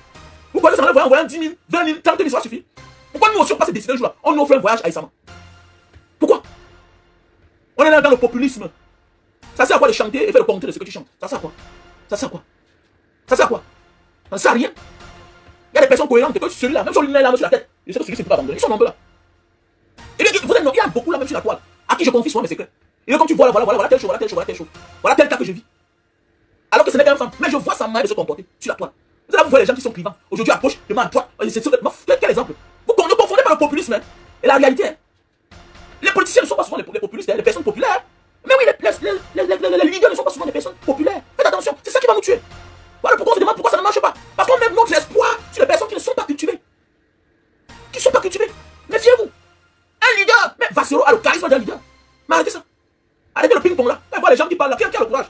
Vous croyez que ça va envoyer 10 000, 20 000, 30 000, ça suffit? Pourquoi nous aussi on passe décider un jour là? On nous offre un voyage à Sama. Pourquoi? On est là dans le populisme. Ça sert à quoi de chanter et faire le compter de ce que tu chantes? Ça sert à quoi? Ça sert à quoi? Ça sert à quoi? Ça sert à rien. Il y a des personnes cohérentes que celui-là, même sur l'une là sur la tête, je sais que celui-ci ne peut pas abandonner. Ils sont nombreux là. Et bien, il y a beaucoup là même sur la toile, à qui je confie souvent mes secrets. Et là, comme tu vois là, voilà telle chose, voilà telle chose, voilà telle chose. Voilà tel cas que je vis. Alors que ce n'est qu'un femme. Mais je vois sa manière de se comporter sur la toile. Vous allez vous voir les gens qui sont clivants. Aujourd'hui à gauche, demain à droite. Quel exemple? Vous ne confondez pas le populisme hein, et la réalité. Hein. Les politiciens ne sont pas souvent les populistes, hein, les personnes populaires. Mais oui, les leaders ne sont pas souvent des personnes populaires. Faites attention, c'est ça qui va nous tuer. Voilà pourquoi on se demande pourquoi ça ne marche pas. Parce qu'on met notre espoir sur les personnes qui ne sont pas cultivées. Qui ne sont pas cultivées. Méfiez-vous. Un leader, mais Valsero a le charisme d'un leader. Mais arrêtez ça. Arrêtez le ping-pong là. Quand on voit les gens qui parlent là, qui a le courage?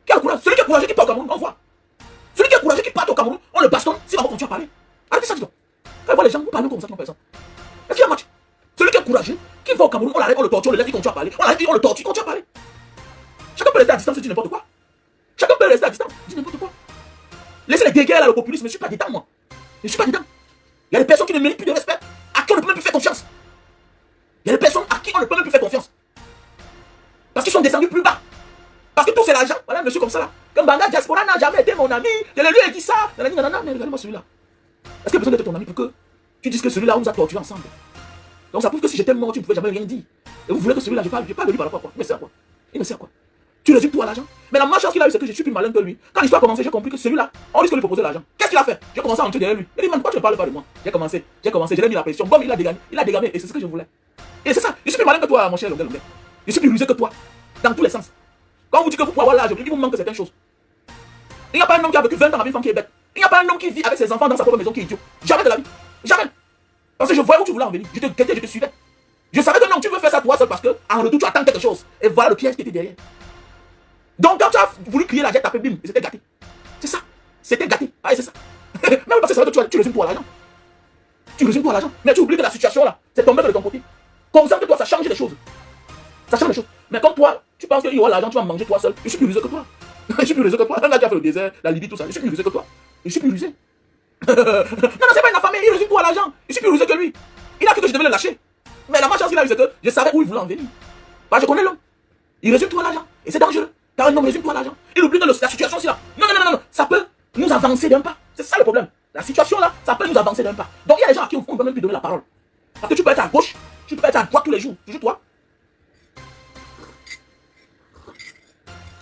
Qui a le courage? Celui qui est courageux qui part au Cameroun, on voit. Celui qui est courageux qui part au Cameroun, on le bastonne, c'est vraiment quand tu vas parler. Arrêtez ça, dis donc. Quand on voit les gens, vous parlez comme ça, qui n'ont personne. Est-ce qu'il y a un match? Celui qui est courageux, qui va au Cameroun, on l'arrête, on le torture, on le laisse, il continue à parler. On l'arrête, on le torture, il continue à parler. Chacun peut rester à distance et dire n'importe quoi. Chacun peut rester à distance, dire n'importe quoi. Laissez les guéguerres là, le populisme, je ne suis pas dedans, moi. Je ne suis pas dedans. Il y a des personnes qui ne méritent plus de respect, à qui on ne peut même plus faire confiance. Il y a des personnes à qui on ne peut même plus faire confiance. Parce qu'ils sont descendus plus bas. Parce que tout c'est l'argent. Voilà un monsieur comme ça là. Comme Manga Diaspora n'a jamais été mon ami. Je lui ai dit ça. Nanana, mais regardez-moi celui-là. Est-ce qu'il a besoin d'être ton ami pour que tu dises que celui-là on nous a torturés ensemble? Donc ça prouve que si j'étais mort, tu ne pouvais jamais rien dire. Et vous voulez que celui-là, je parle de lui par rapport à quoi? Il me sert à quoi? Il me sert à quoi? Tu résumes tout à l'argent. Mais la meilleure chose qu'il a eu, c'est que je suis plus malin que lui. Quand l'histoire a commencé, j'ai compris que celui-là, on risque de lui proposer l'argent. Qu'est-ce qu'il a fait? J'ai commencé à entrer derrière lui. Il dit, man, pourquoi tu ne parles pas de moi? J'ai commencé, je lui ai mis la pression. Bon, il a dégamé, et c'est ce que je voulais. Et c'est ça, je suis plus malin que toi, mon cher Longuet. Je suis plus rusé que toi, dans tous les sens. Quand on vous dit que vous pouvez avoir l'âge, il vous manque certaines choses. Il n'y a pas un homme qui a vécu 20 ans avec une femme qui est bête. Il n'y a pas un homme qui vit avec ses enfants dans sa propre maison qui est idiot. Jamais de la vie. Jamais. Parce que je voyais où tu voulais en venir. Je te guettais, je te suivais. Je savais que non, tu veux faire ça toi seul parce que en retour tu attends quelque chose. Et voilà le piège qui était derrière. Donc quand tu as voulu crier la j'ai tapé bim, et c'était gâté. C'est ça. C'était gâté. Ah, c'est ça. Même parce que c'est vrai que tu résumes tout à l'argent. Tu résumes tout à l'argent. Mais tu oublies que la situation là, c'est tombé de ton côté. Concentre-toi, ça change les choses. Ça change les choses. Mais comme toi, tu penses qu'il y aura l'argent, tu vas manger toi seul. Je suis plus rusé que toi. Je suis plus rusé que toi. Un gars qui a fait le désert, la Libye, tout ça. Je suis plus rusé que toi. Je suis plus rusé. Non, c'est pas une affamé. Il résume tout à l'argent. Je suis plus rusé que lui. Il a cru que je devais le lâcher. Mais la chance qu'il a eu, c'est que je savais où il voulait en venir. Bah, je connais l'homme. Il résume tout à l'argent. Et c'est dangereux. Car un homme résume tout à l'argent. Il oublie que la situation aussi là. Non. Ça peut nous avancer d'un pas. C'est ça le problème. La situation là, ça peut nous avancer d'un pas. Donc il y a des gens à qui on ne peut même plus donner la parole. Parce que tu peux être à gauche, tu peux être à droite tous les jours. Toujours toi.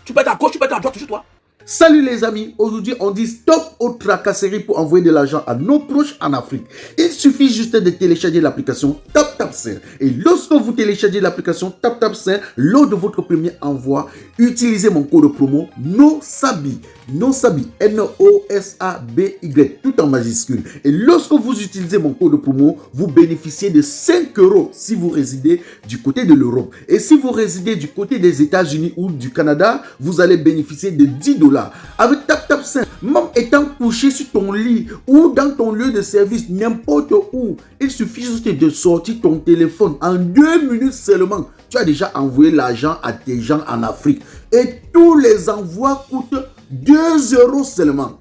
Tu peux être à gauche, tu peux être à droite, toujours toi. Salut les amis, aujourd'hui on dit stop aux tracasseries pour envoyer de l'argent à nos proches en Afrique. Il suffit juste de télécharger l'application TapTap TapTapSend. Et lorsque vous téléchargez l'application TapTapSend, lors de votre premier envoi, utilisez mon code promo NOSABI. NOSABI, N-O-S-A-B-Y, tout en majuscule. Et lorsque vous utilisez mon code promo, vous bénéficiez de 5 € si vous résidez du côté de l'Europe. Et si vous résidez du côté des États-Unis ou du Canada, vous allez bénéficier de 10 $. Avec TapTapSend, même étant couché sur ton lit ou dans ton lieu de service, n'importe où, il suffit juste de sortir ton téléphone. En 2 minutes seulement, tu as déjà envoyé l'argent à tes gens en Afrique. Et tous les envois coûtent 2 € seulement.